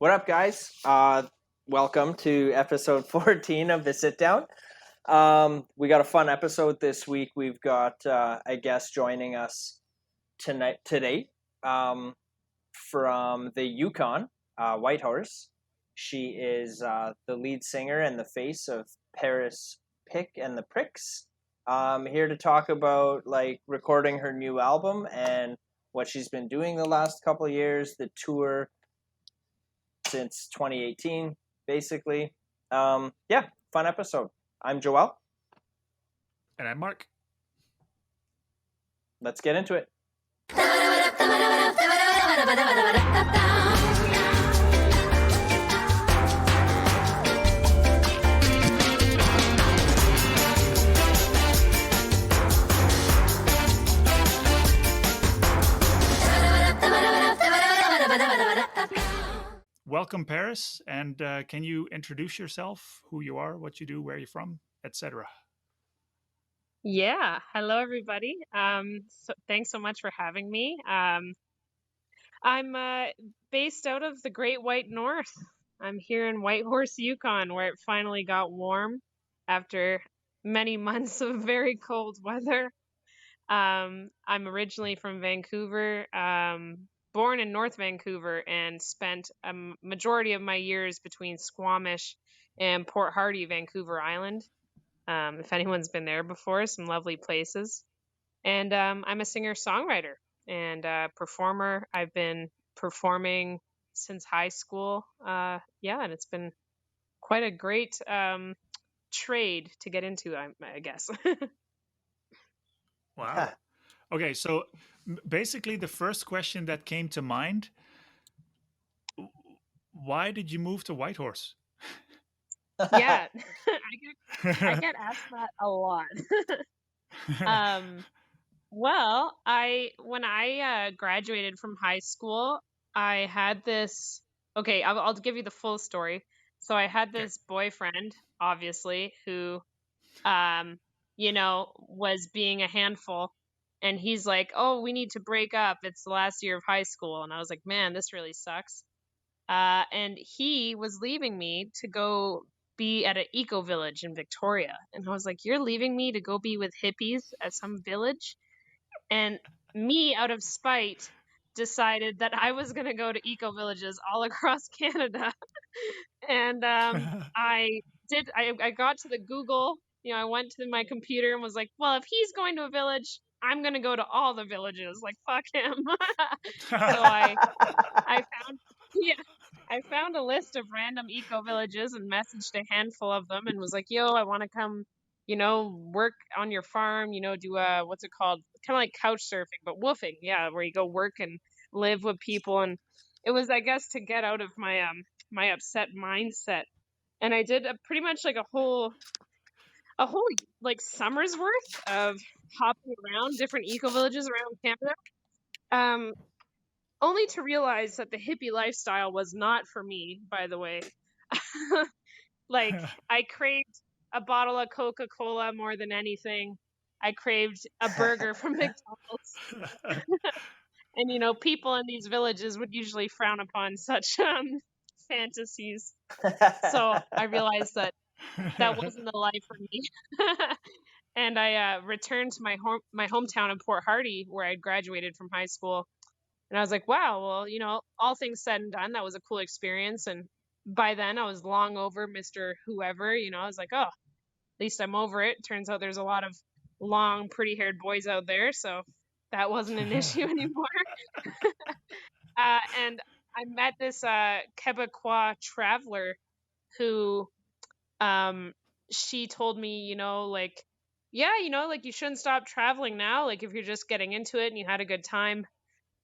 What up, guys? Welcome to episode 14 of The Sit Down. We got a fun episode this week. We've got a guest joining us today from the Yukon, Whitehorse. She is the lead singer and the face of Paris Pick and the Pricks. Here to talk about recording her new album and what she's been doing the last couple of years, the tour since 2018, basically. Fun episode. I'm Joel. And I'm Mark. Let's get into it. Welcome, Paris, and can you introduce yourself, who you are, what you do, where you're from, etc.? Yeah, hello everybody. Thanks so much for having me. I'm based out of the Great White North. I'm here in Whitehorse, Yukon, where it finally got warm after many months of very cold weather. I'm originally from Vancouver, born in North Vancouver, and spent a majority of my years between Squamish and Port Hardy, Vancouver Island. If anyone's been there before, some lovely places. And I'm a singer-songwriter and performer. I've been performing since high school. And it's been quite a great trade to get into, I guess. Wow. Okay, so basically the first question that came to mind, why did you move to Whitehorse? Yeah, I get asked that a lot. Well, when I graduated from high school, I had this. Okay, I'll give you the full story. So I had this boyfriend, obviously, who, was being a handful, and he's like, "Oh, we need to break up. It's the last year of high school," and I was like, "Man, this really sucks." And he was leaving me to go be at an eco village in Victoria. And I was like, "You're leaving me to go be with hippies at some village?" And me, out of spite, decided that I was going to go to eco villages all across Canada. And I got to the Google, I went to my computer and was like, well, if he's going to a village, I'm going to go to all the villages. Like, fuck him. So I found a list of random eco villages and messaged a handful of them and was like, yo, I want to come, work on your farm, do what's it called? Kind of like couch surfing, but woofing. Yeah. Where you go work and live with people. And it was, I guess, to get out of my, my upset mindset. And I did pretty much like a whole like summer's worth of hopping around different eco villages around Canada. Only to realize that the hippie lifestyle was not for me, by the way. Like, I craved a bottle of Coca-Cola more than anything. I craved a burger from McDonald's. And, people in these villages would usually frown upon such fantasies. So I realized that wasn't the life for me. And I returned to my hometown in Port Hardy, where I graduated from high school. And I was like, wow, well, all things said and done, that was a cool experience. And by then I was long over Mr. Whoever, I was like, oh, at least I'm over it. Turns out there's a lot of long, pretty haired boys out there. So that wasn't an issue anymore. And I met this Quebecois traveler who she told me, you shouldn't stop traveling now. Like, if you're just getting into it and you had a good time.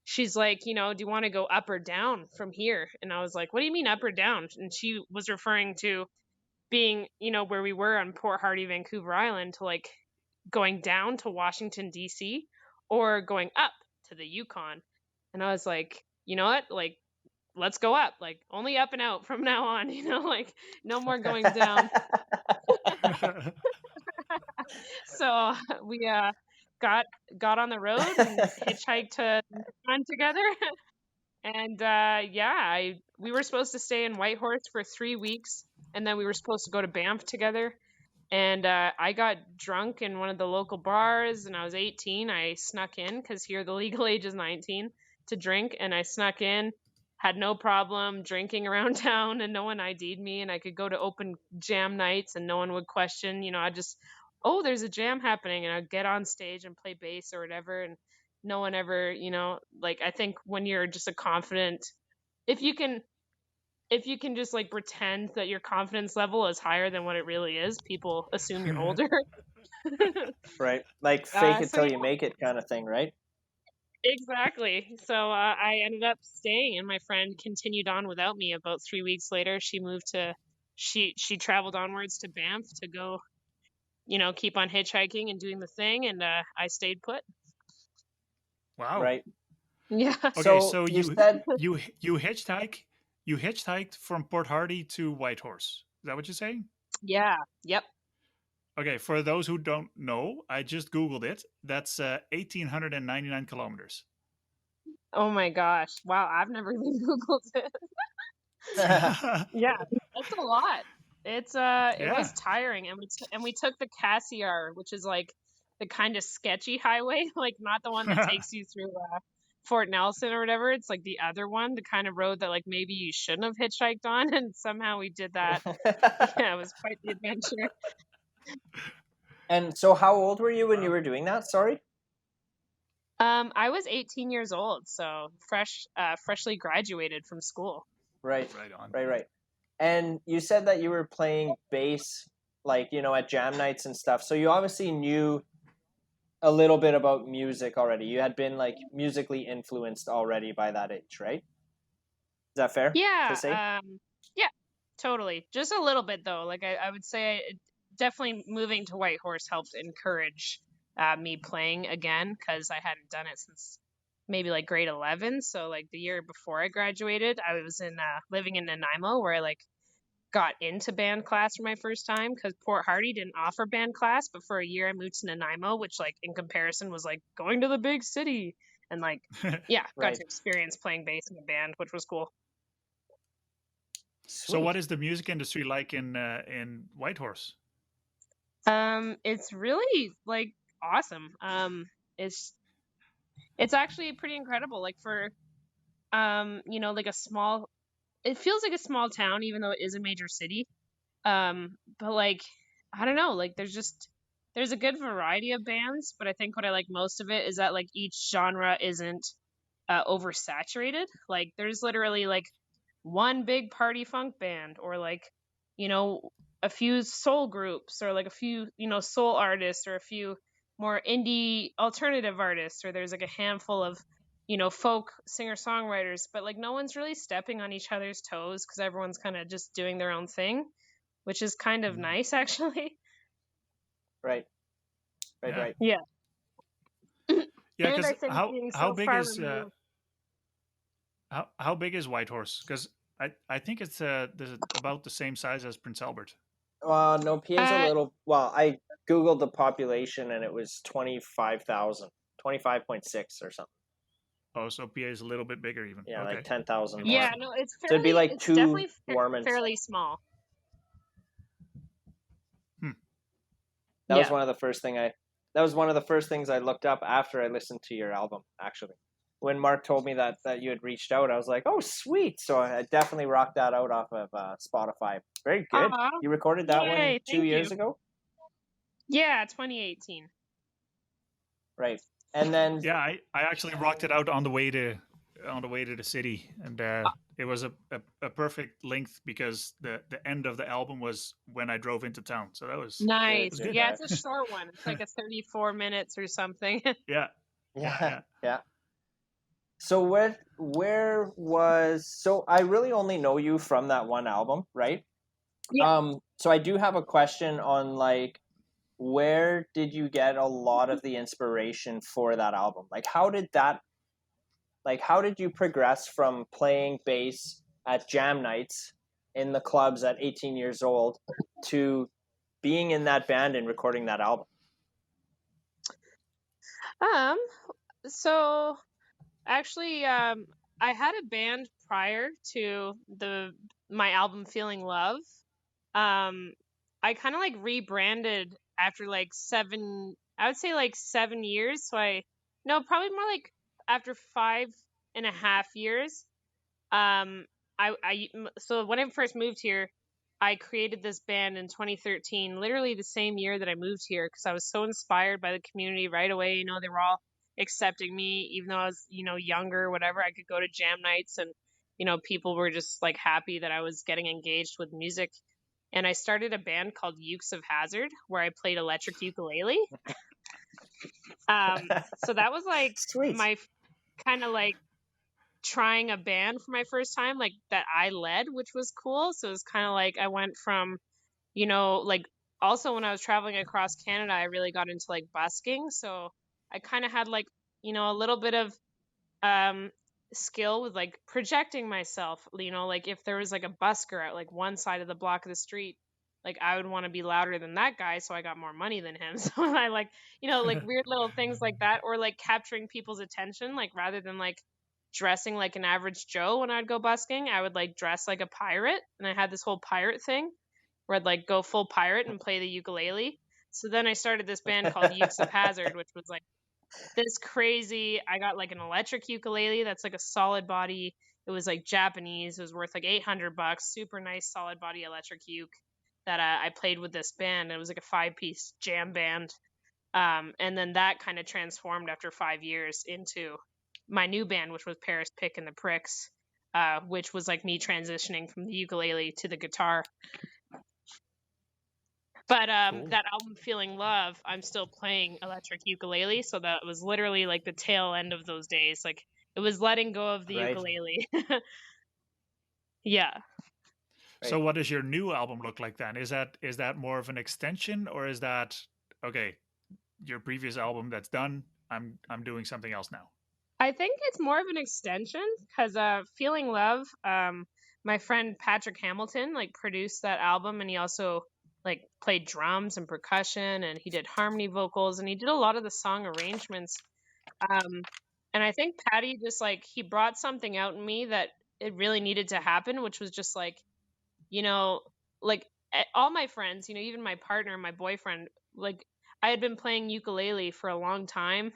She's like, do you want to go up or down from here? And I was like, what do you mean up or down? And she was referring to being, where we were on Port Hardy, Vancouver Island, to like going down to Washington, D.C. or going up to the Yukon. And I was like, you know what? Like, let's go up, like only up and out from now on, like no more going down. So we got on the road and hitchhiked to Yukon together. And I we were supposed to stay in Whitehorse for 3 weeks, and then we were supposed to go to Banff together. And I got drunk in one of the local bars, and I was 18. I snuck in because here the legal age is 19 to drink, and I snuck in, had no problem drinking around town, and no one ID'd me, and I could go to open jam nights, and no one would question. You know, I just, oh, there's a jam happening, and I'd get on stage and play bass or whatever, and no one ever, you know, like I think when you're just a confident, if you can just like pretend that your confidence level is higher than what it really is, people assume you're older. Right. Like fake it So till yeah, you make it kind of thing, right? exactly. So I ended up staying, and my friend continued on without me. About 3 weeks later, she moved to she traveled onwards to Banff to go, you know, keep on hitchhiking and doing the thing, and I stayed put. Wow. Right. Yeah. Okay, So so you said you hitchhiked from Port Hardy to Whitehorse. Is that what you're saying? Yeah. Yep. Okay, for those who don't know, I just Googled it. That's 1,899 kilometers. Oh my gosh. Wow. I've never even Googled it. Yeah, that's a lot. It Yeah. was tiring, and we took the Cassiar, which is like the kind of sketchy highway, like not the one that takes you through Fort Nelson or whatever. It's like the other one, the kind of road that like maybe you shouldn't have hitchhiked on, and somehow we did that. Yeah, it was quite the adventure. And so how old were you when you were doing that? Sorry? I was 18 years old, so freshly graduated from school. Right. Right on. Right. And you said that you were playing bass, like, you know, at jam nights and stuff. So you obviously knew a little bit about music already. You had been like musically influenced already by that age, right? Is that fair to say? Yeah, yeah, totally. Just a little bit though. Like I would say, definitely moving to Whitehorse helped encourage me playing again because I hadn't done it since maybe like grade 11. So like the year before I graduated, I was in living in Nanaimo where I like got into band class for my first time because Port Hardy didn't offer band class, but for a year I moved to Nanaimo, which like in comparison was like going to the big city and like yeah, got Right. to experience playing bass in a band, which was cool. So, Sweet. what is the music industry like in Whitehorse? It's really like awesome. It's it's actually pretty incredible. Like for you know, like a small, it feels like a small town, even though it is a major city. But like, I don't know, like there's a good variety of bands, but I think what I like most of it is that like each genre isn't oversaturated. Like there's literally like one big party funk band or like, you know, a few soul groups or like a few, you know, soul artists or a few more indie alternative artists or there's like a handful of, you know, folk singer-songwriters, but like no one's really stepping on each other's toes because everyone's kind of just doing their own thing, which is kind of nice actually. Right. Yeah. Right. Yeah. Yeah, And I because think being how so big far is removed. how big is Whitehorse? Because I think it's there's about the same size as Prince Albert. No, PA's a Uh, little. Well, I googled the population and it was 25,000, 25.6 or something. Oh, so PA is a little bit bigger even. Yeah, like Okay. 10,000 more. yeah, no, So it'd be like it's two definitely Warmans. fairly small. Hmm. That was Yeah. one of the first thing I. That was one of the first things I looked up after I listened to your album. Actually, when Mark told me that you had reached out, I was like, "Oh, sweet!" So I definitely rocked that out off of Spotify. Very good. Aw, You recorded that one yay, 2 thank you. years ago, Yeah, 2018. right? And then Yeah, I actually rocked it out on the way to the city, and it was a perfect length because the end of the album was when I drove into town. So that was Nice. good. Yeah, it's a short one. It's like a 34 minutes or something. Yeah. yeah. So where was so I really only know you from that one album, right? Yeah. So I do have a question on like where did you get a lot of the inspiration for that album? Like how did you progress from playing bass at jam nights in the clubs at 18 years old to being in that band and recording that album? Um, so actually, I had a band prior to my album Feeling Love, I kind of like rebranded after like I would say like 7 years. No, probably more like after 5.5 years. Um, so when I first moved here, I created this band in 2013, literally the same year that I moved here, because I was so inspired by the community right away. They were all accepting me, even though I was, younger or whatever. I could go to jam nights and, people were just like happy that I was getting engaged with music. And I started a band called Ukes of Hazard, where I played electric ukulele. So that was like Sweet. my kind of like trying a band for my first time, like that I led, which was cool. So it was kind of like I went from, like also when I was traveling across Canada, I really got into like busking. So I kind of had like, a little bit of um skill with like projecting myself, like if there was like a busker at like one side of the block of the street, like I would want to be louder than that guy so I got more money than him. So I like, like weird little things like that, or like capturing people's attention, like rather than like dressing like an average Joe when I'd go busking, I would like dress like a pirate, and I had this whole pirate thing where I'd like go full pirate and play the ukulele. So then I started this band called Ukes of Hazard, which was like this crazy. I got like an electric ukulele that's like a solid body. It was like Japanese. It was worth like $800. Super nice solid body electric uke that I played with this band. It was like a 5-piece jam band. And then that kind of transformed after 5 years into my new band, which was Paris Pick and the Pricks, which was like me transitioning from the ukulele to the guitar. But Cool. that album Feeling Love, I'm still playing electric ukulele, so that was literally like the tail end of those days. Like it was letting go of the Right. ukulele. Yeah. So Right. what does your new album look like then? Is that more of an extension, or is that okay, your previous album that's done, I'm doing something else now? I think it's more of an extension because Feeling Love, my friend Patrick Hamilton like produced that album, and he also like played drums and percussion, and he did harmony vocals, and he did a lot of the song arrangements. And I think Patty just like he brought something out in me that it really needed to happen, which was just like, you know, like all my friends, even my partner, my boyfriend, like I had been playing ukulele for a long time,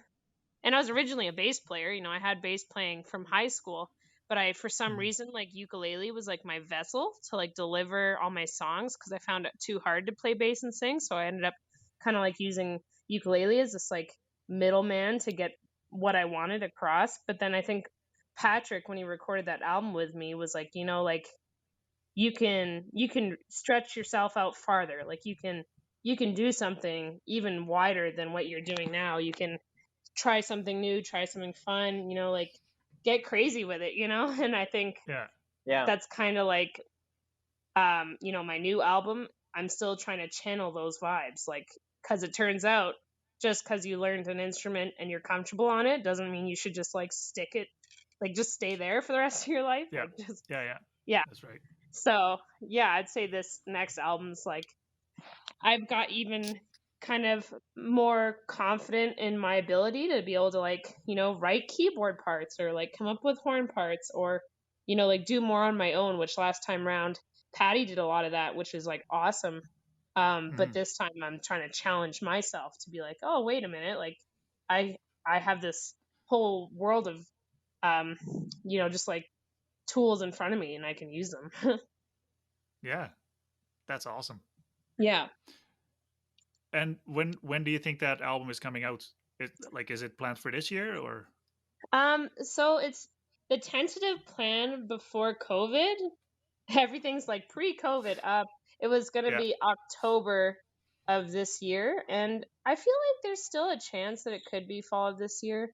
and I was originally a bass player. I had bass playing from high school, but for some Mhm. reason, like ukulele was like my vessel to like deliver all my songs because I found it too hard to play bass and sing. So I ended up kind of like using ukulele as this like middleman to get what I wanted across. But then I think Patrick, when he recorded that album with me, was like, like you can stretch yourself out farther. Like you can do something even wider than what you're doing now. You can try something new, try something fun, like get crazy with it, And I think Yeah. Yeah. that's kind of like, my new album, I'm still trying to channel those vibes. Like, cause it turns out just cause you learned an instrument and you're comfortable on it doesn't mean you should just like stick it, like just stay there for the rest of your life. Yeah. Like just, Yeah. yeah. That's right. So yeah, I'd say this next album's like, I've got even kind of more confident in my ability to be able to like, write keyboard parts or like come up with horn parts or, like do more on my own, which last time round Patty did a lot of that, which is like awesome. But Mhm. this time I'm trying to challenge myself to be like, oh, wait a minute. Like I, I have this whole world of, um, just like tools in front of me and I can use them. Yeah. That's awesome. Yeah. And when do you think that album is coming out? Is it planned for this year or? So it's the tentative plan before COVID. Everything's like pre-COVID. It was gonna Yeah. be October of this year, and I feel like there's still a chance that it could be fall of this year.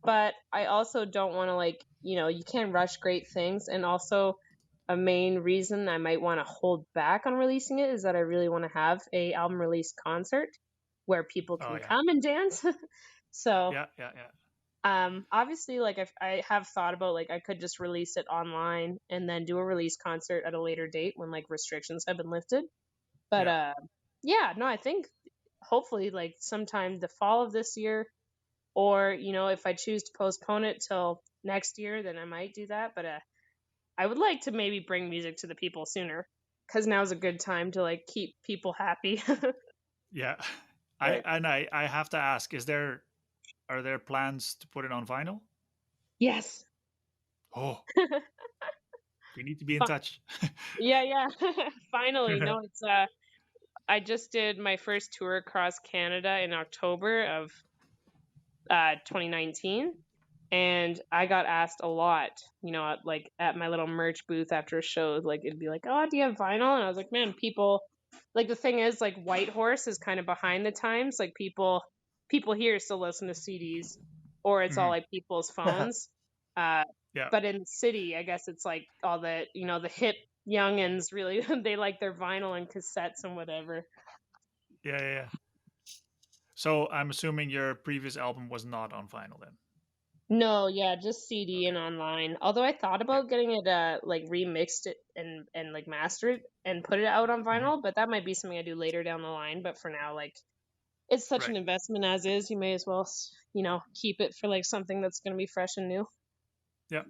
But I also don't want to like, you can't rush great things, and also a main reason I might want to hold back on releasing it is that I really want to have a album release concert where people Oh can yeah. come and dance. So Yeah. obviously like I have thought about like I could just release it online and then do a release concert at a later date when like restrictions have been lifted. But Yeah. yeah, no, I think hopefully like sometime the fall of this year, or if I choose to postpone it till next year, then I might do that. But I would like to maybe bring music to the people sooner, because now's a good time to like keep people happy. Yeah. Right. I have to ask, are there plans to put it on vinyl? Yes. Oh, we need to be in Fi- touch. yeah. Finally, no, it's I just did my first tour across Canada in October of 2019, and I got asked a lot, like at my little merch booth after a show, like it'd be like, "Oh, do you have vinyl?" And I was like, "Man, people like the thing is like Whitehorse is kind of behind the times. Like people here still listen to CDs, or it's all Mhm. like people's phones. Uh, Yeah. but in the city, I guess it's like all the the hip youngins really they like their vinyl and cassettes and whatever. Yeah. So I'm assuming your previous album was not on vinyl then. No, yeah, just CD and Okay. online. Although I thought Yeah. about getting it like remixed it and like mastered it and put it out on Mhm. vinyl, but that might be something I do later down the line. But for now, like it's such Right. an investment as is, you may as well, keep it for like something that's going to be fresh and new. Yeah.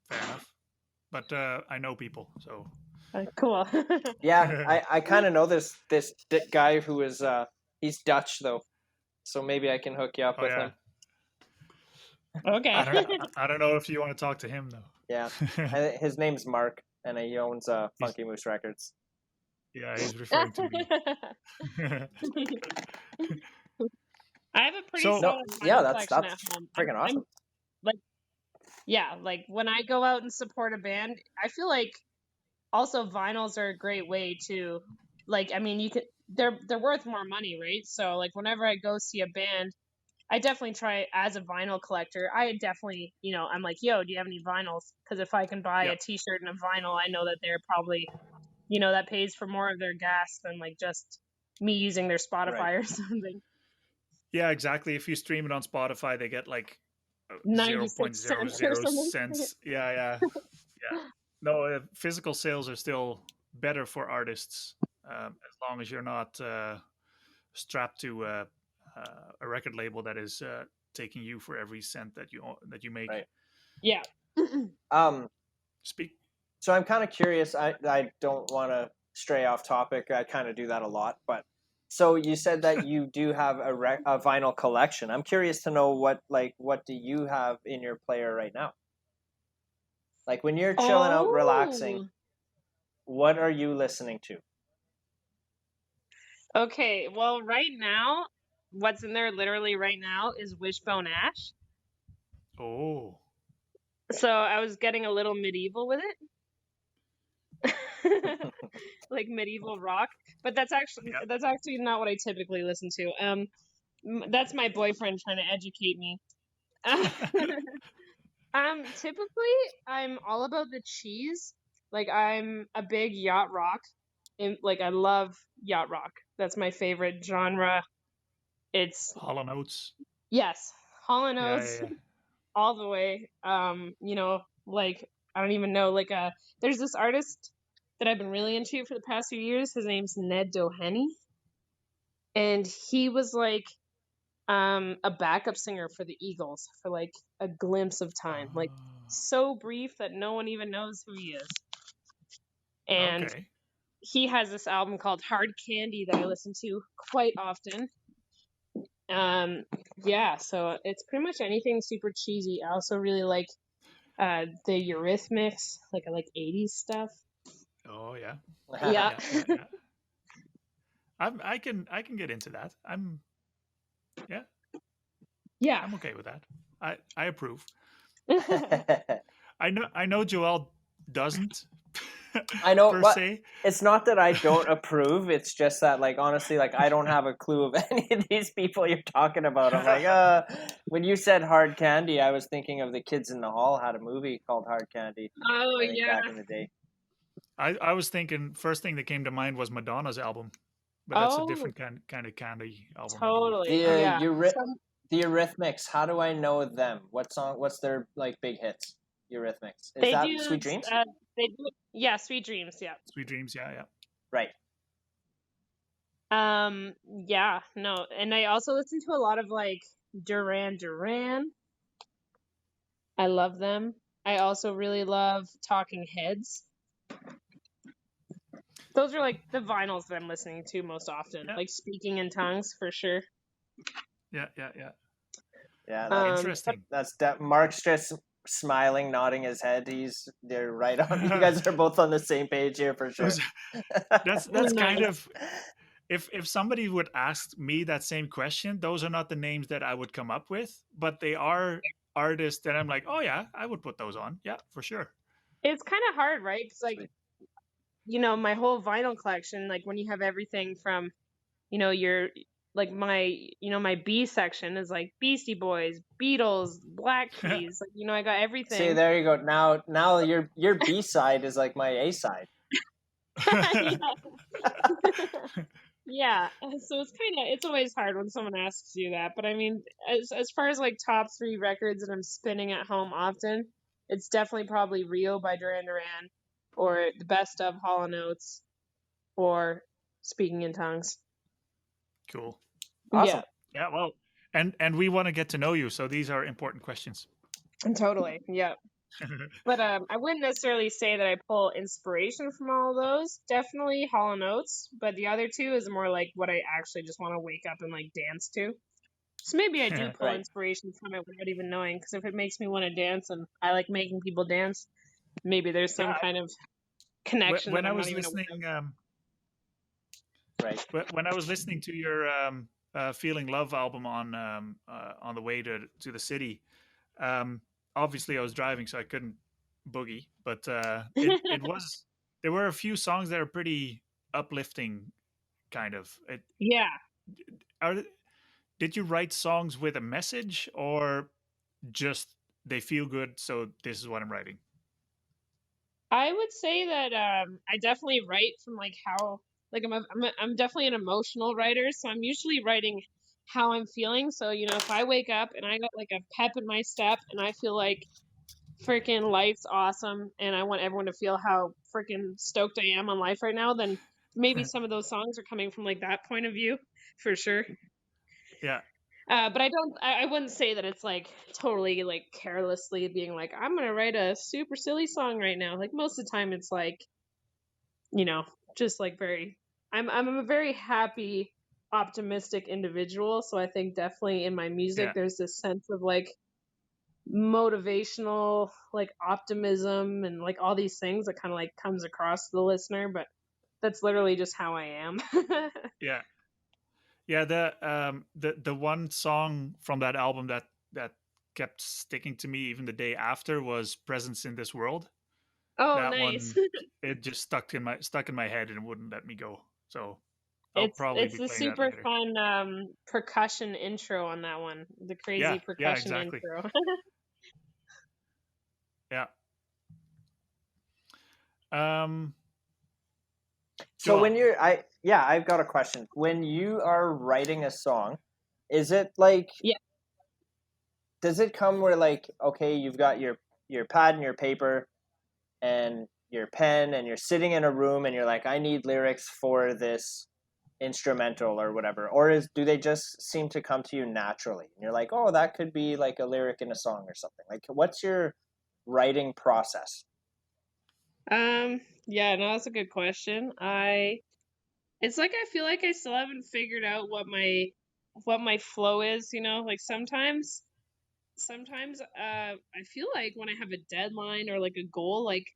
Fair enough. But I know people, so Cool. Yeah, I kind of know this guy who is he's Dutch though, so maybe I can hook you up oh with yeah. him. Okay. I don't know if you want to talk to him Yeah, though. his name's Mark, and he owns he's Funky Moose Records. yeah, he's referring to me. I have a pretty So No, solid yeah, vinyl collection that's at home. freaking I'm awesome. like, yeah, like when I go out and support a band, I feel like also vinyls are a great way to like I mean you could they're worth more money, right? So like whenever I go see a band, I definitely try as a vinyl collector. I definitely, I'm like, "Yo, do you have any vinyls?" Because if I can buy yeah, a t-shirt and a vinyl, I know that they're probably, that pays for more of their gas than like just me using their Right. Spotify or something. yeah, exactly. If you stream it on Spotify, they get like 96 cents or 0.00 something. cents. Yeah. No, physical sales are still better for artists as long as you're not strapped to a record label that is taking you for every cent that you make. Right. Yeah. Um. Speak. So I'm kind of curious. I don't want to stray off topic. I kind of do that a lot, but so you said that you do have a vinyl collection. I'm curious to know what do you have in your player right now? Like when you're chilling out, relaxing, Oh. what are you listening to? Okay, well, right now, what's in there literally right now is Wishbone Ash. Oh, So I was getting a little medieval with it. Like medieval rock, but yeah. that's actually not what I typically listen to. That's my boyfriend trying to educate me. Typically I'm all about the cheese. Like I'm a big yacht rock, and like I love yacht rock. That's my favorite genre. It's Hall and Oates. yes, Hall and Oates Yeah. all the way. Like I don't even know. Like there's this artist that I've been really into for the past few years. His name's Ned Doheny, and he was like a backup singer for the Eagles for like a glimpse of time, like so brief that no one even knows who he is. And Okay. he has this album called Hard Candy that I listen to quite often. Yeah, so it's pretty much anything super cheesy. I also really like the Eurythmics, like I like 80s stuff. Oh yeah. Yeah. Yeah. I can get into that. Yeah. Yeah. I'm okay with that. I approve. I I know Joel doesn't know per what se. it's not that I don't approve. It's just that, like, honestly, like I don't have a clue of any of these people you're talking about. I'm like, when you said Hard Candy, I was thinking of the Kids in the Hall had a movie called Hard Candy. Oh I think yeah. back in the day. I was thinking first thing that came to mind was Madonna's album, but that's a Oh, different kind of candy album, I believe. totally. The Yeah. the Eurythmics. How do I know them? What song? What's their like big hits? Eurythmics. Is They that do Sweet Dreams? yeah, Sweet Dreams, yeah. Sweet Dreams, yeah. Right. Yeah, no. And I also listen to a lot of like Duran Duran. I love them. I also really love Talking Heads. Those are like the vinyls that I'm listening to most often. Yeah. Like Speaking in Tongues for sure. Yeah. Yeah, Interesting. Mark's just smiling, nodding his head. They're right on. You guys are both on the same page here for sure. That's kind Nice. of, if somebody would ask me that same question, those are not the names that I would come up with, but they are artists that I'm like, oh yeah, I would put those on. Yeah, for sure. It's kind of hard, right? Because like, Sweet. you know, my whole vinyl collection, like when you have everything from, you know, your like my, you know, my B section is like Beastie Boys, Beatles, Black Keys. Like, you know, I got See, everything. there you go. Now your B side is like my A side. Yeah. Yeah. So it's kind of it's always hard when someone asks you that. But I mean, as far as like top 3 records that I'm spinning at home often, it's definitely probably Rio by Duran Duran, or the best of Hall & Oates, or Speaking in Tongues. Cool. Awesome. Yeah. Well, and we want to get to know you, so these are important questions. Yeah, totally. Yeah. But I wouldn't necessarily say that I pull inspiration from all of those. Definitely Hall & Oates, but the other two is more like what I actually just want to wake up and like dance to. So maybe I do pull Right. inspiration from it without even knowing, because if it makes me want to dance and I like making people dance, maybe there's some Yeah. kind of connection When that I I'm not was even aware listening, of. Right. when I was listening to your "Feeling Love" album on the way to the city, um, obviously I was driving, so I couldn't boogie. But it was, there were a few songs that are pretty uplifting, kind of. Yeah, Are did you write songs with a message, or just they feel good, so this is what I'm writing? I would say that I definitely write from like how like I'm definitely an emotional writer, so I'm usually writing how I'm feeling. So you know, if I wake up and I got like a pep in my step and I feel like freaking life's awesome and I want everyone to feel how freaking stoked I am on life right now, then maybe some of those songs are coming from like that point of view for sure. Yeah, But I wouldn't say that it's like totally like carelessly being like, I'm gonna write a super silly song right now. Like most of the time it's like, you know, just like I'm a very happy, optimistic individual. So I think definitely in my music yeah, there's this sense of like motivational like optimism and like all these things that kind of like comes across to the listener, but that's literally just how I am. yeah. Yeah, the one song from that album that kept sticking to me even the day after was "Presence in This World." Oh, That nice. one, it just stuck in my head and wouldn't let me go. So I'll probably It's be the playing that super later. fun percussion intro on that one. The crazy Yeah, yeah, percussion exactly. intro. Yeah. Um, So Joel. I've got a question. When you are writing a song, is it like Yeah. does it come where like okay, you've got your pad and your paper and your pen and you're sitting in a room and you're like I need lyrics for this instrumental or whatever, or do they just seem to come to you naturally and you're like oh that could be like a lyric in a song or something? Like what's your writing process? Yeah, no, that's a good question. It's like I feel like I still haven't figured out what my flow is, you know? Like sometimes I feel like when I have a deadline or like a goal, like,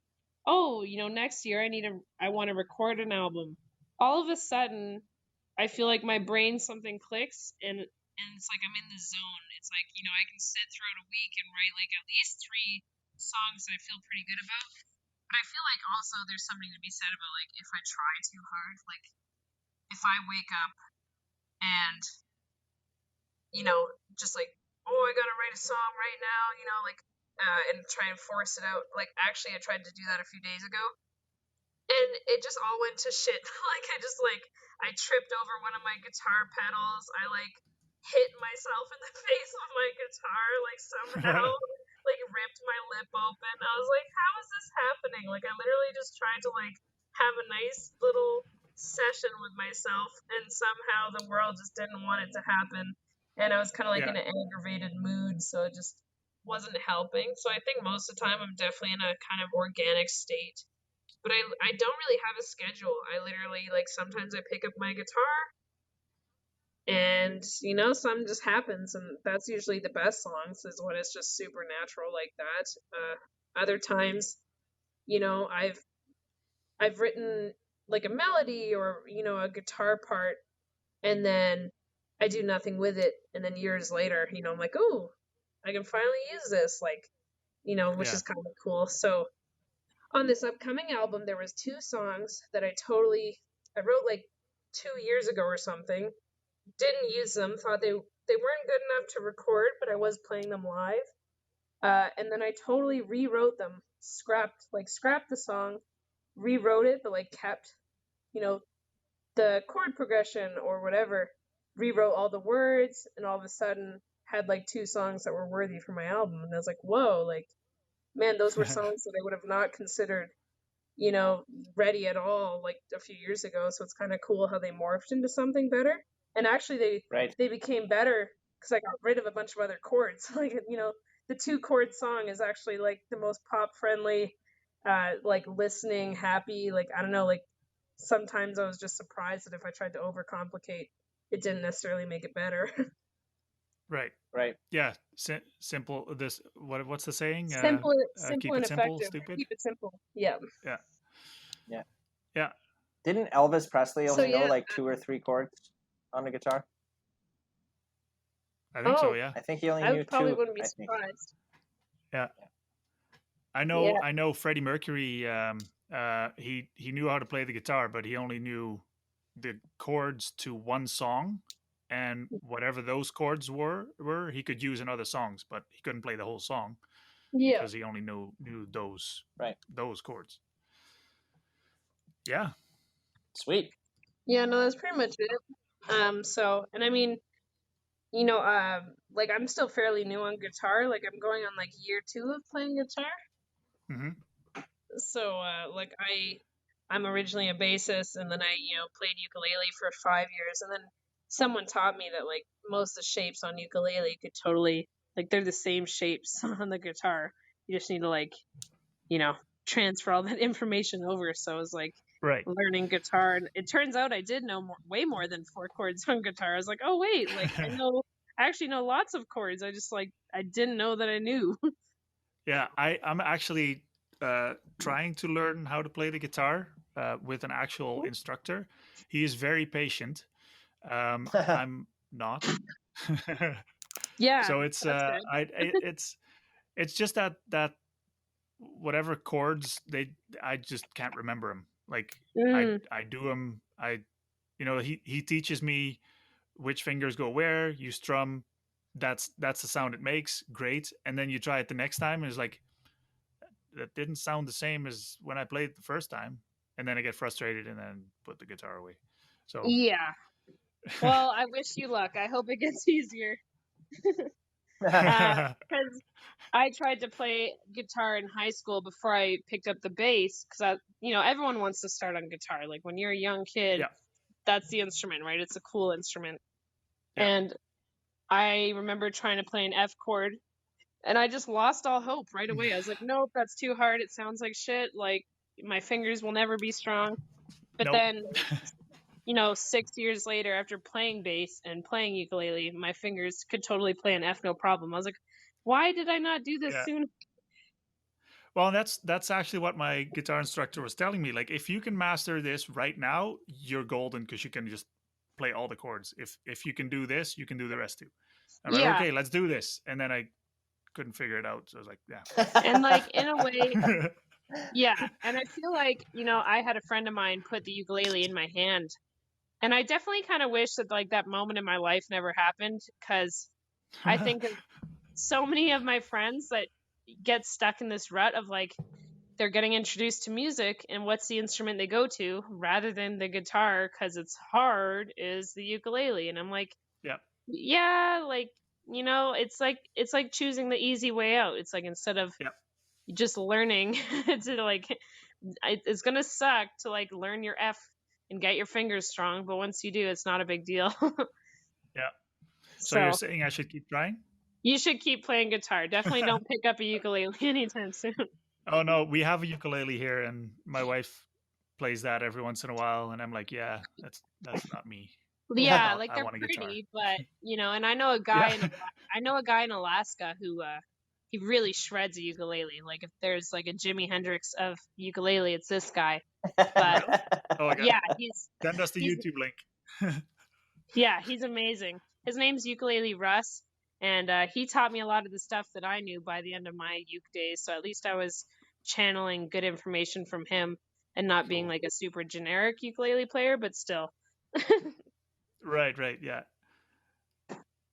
oh, you know, next year I want to record an album. All of a sudden I feel like my brain something clicks, and it's like I'm in the zone. It's like, you know, I can sit throughout a week and write like at least 3 songs that I feel pretty good about. But I feel like also there's something to be said about like if I try too hard, like if I wake up and, you know, just like, oh, I gotta write a song right now, you know, like and try and force it out. Like actually I tried to do that a few days ago, and it just all went to shit. Like I tripped over one of my guitar pedals. I like hit myself in the face with my guitar, like somehow like ripped my lip open. I was like, how is this happening? Like I literally just tried to like have a nice little session with myself, and somehow the world just didn't want it to happen. And I was kind of like Yeah, in an aggravated mood, so it just wasn't helping. So I think most of the time I'm definitely in a kind of organic state. But I don't really have a schedule. I literally, like, sometimes I pick up my guitar and, you know, something just happens. And that's usually the best songs, is when it's just supernatural like that. Other times, you know, I've written like a melody or, you know, a guitar part, and then I do nothing with it. And then years later, you know, I'm like, oh, I can finally use this, like, you know, which Yeah. is kind of cool. So on this upcoming album, there was 2 songs that I wrote like 2 years ago or something. Didn't use them. Thought they weren't good enough to record, but I was playing them live. And then I totally rewrote them, scrapped the song, rewrote it, but like kept, you know, the chord progression or whatever, rewrote all the words, and all of a sudden had like 2 songs that were worthy for my album. And I was like, whoa, like, man, those were songs that I would have not considered, you know, ready at all like a few years ago. So it's kind of cool how they morphed into something better. And actually Right. they became better because I got rid of a bunch of other chords. Like, you know, the 2 chord song is actually like the most pop friendly, like listening, happy, like, I don't know, like sometimes I was just surprised that if I tried to overcomplicate, it didn't necessarily make it better. Right. Right. Yeah. Simple. This. What's the saying? Simple Keep and it simple, effective. stupid. Keep it simple. Yeah. Yeah. Yeah. Yeah. Didn't Elvis Presley So only know yeah. like 2 or 3 chords on the guitar? I think so. Oh, Yeah. I think he only I knew probably 2. wouldn't be I think. surprised. Yeah. Yeah. I know Freddie Mercury, he knew how to play the guitar, but he only knew the chords to one song, and whatever those chords were he could use in other songs, but he couldn't play the whole song Yeah. because he only knew those Right. chords. Yeah. Sweet. Yeah, no, that's pretty much it. So, and I mean, you know, like I'm still fairly new on guitar. Like I'm going on like year 2 of playing guitar. Mm-hmm. So, like I'm originally a bassist, and then I, you know, played ukulele for 5 years, and then someone taught me that like most of the shapes on ukulele could totally, like, they're the same shapes on the guitar. You just need to, like, you know, transfer all that information over. So I was like Right. learning guitar, and it turns out I did know way more than 4 chords on guitar. I was like, oh wait, like I actually know lots of chords. I just, like, I didn't know that I knew. Yeah. I'm actually trying to learn how to play the guitar with an actual instructor. He is very patient. I'm not. Yeah, So it's that's good. it's just that whatever chords I just can't remember them. Like Mm, I do them. He teaches me which fingers go where. You strum. That's the sound it makes. Great. And then you try it the next time, and it's like that didn't sound the same as when I played it the first time. And then I get frustrated and then put the guitar away. So yeah. Well, I wish you luck. I hope it gets easier. Because I tried to play guitar in high school before I picked up the bass. Because you know, everyone wants to start on guitar. Like when you're a young kid, yeah, that's the instrument, right? It's a cool instrument. yeah. And I remember trying to play an F chord, and I just lost all hope right away. I was like, nope, that's too hard. It sounds like shit. Like my fingers will never be strong. But Nope. then, you know, 6 years later, after playing bass and playing ukulele, my fingers could totally play an F no problem. I was like, why did I not do this Yeah. sooner? Well, that's actually what my guitar instructor was telling me. Like, if you can master this right now, you're golden because you can just play all the chords. If you can do this, you can do the rest too. I'm like, Yeah. okay, let's do this. And then I couldn't figure it out, so I was like, yeah. And like in a way, yeah. And I feel like, you know, I had a friend of mine put the ukulele in my hand. And I definitely kind of wish that like that moment in my life never happened, because I think of so many of my friends that get stuck in this rut of like they're getting introduced to music, and what's the instrument they go to rather than the guitar because it's hard is the ukulele. And I'm like, yeah, yeah, like, you know, it's like choosing the easy way out. It's like instead of yeah, just learning to like it's gonna suck to like learn your F and get your fingers strong, but once you do, it's not a big deal. yeah. So So you're saying I should keep trying? You should keep playing guitar. Definitely don't pick up a ukulele anytime soon. Oh no, we have a ukulele here, and my wife plays that every once in a while, and I'm like, yeah, that's not me. Yeah, like I they're want a guitar. pretty, but and I know a guy Yeah. in Alaska who he really shreds a ukulele. Like if there's like a Jimi Hendrix of ukulele, it's this guy. But Really? Oh, I got. yeah, Send us the he's YouTube link. he's amazing. His name's Ukulele Russ, and he taught me a lot of the stuff that I knew by the end of my uke days. So at least I was channeling good information from him and not being Cool. like a super generic ukulele player, but still. Right. Yeah.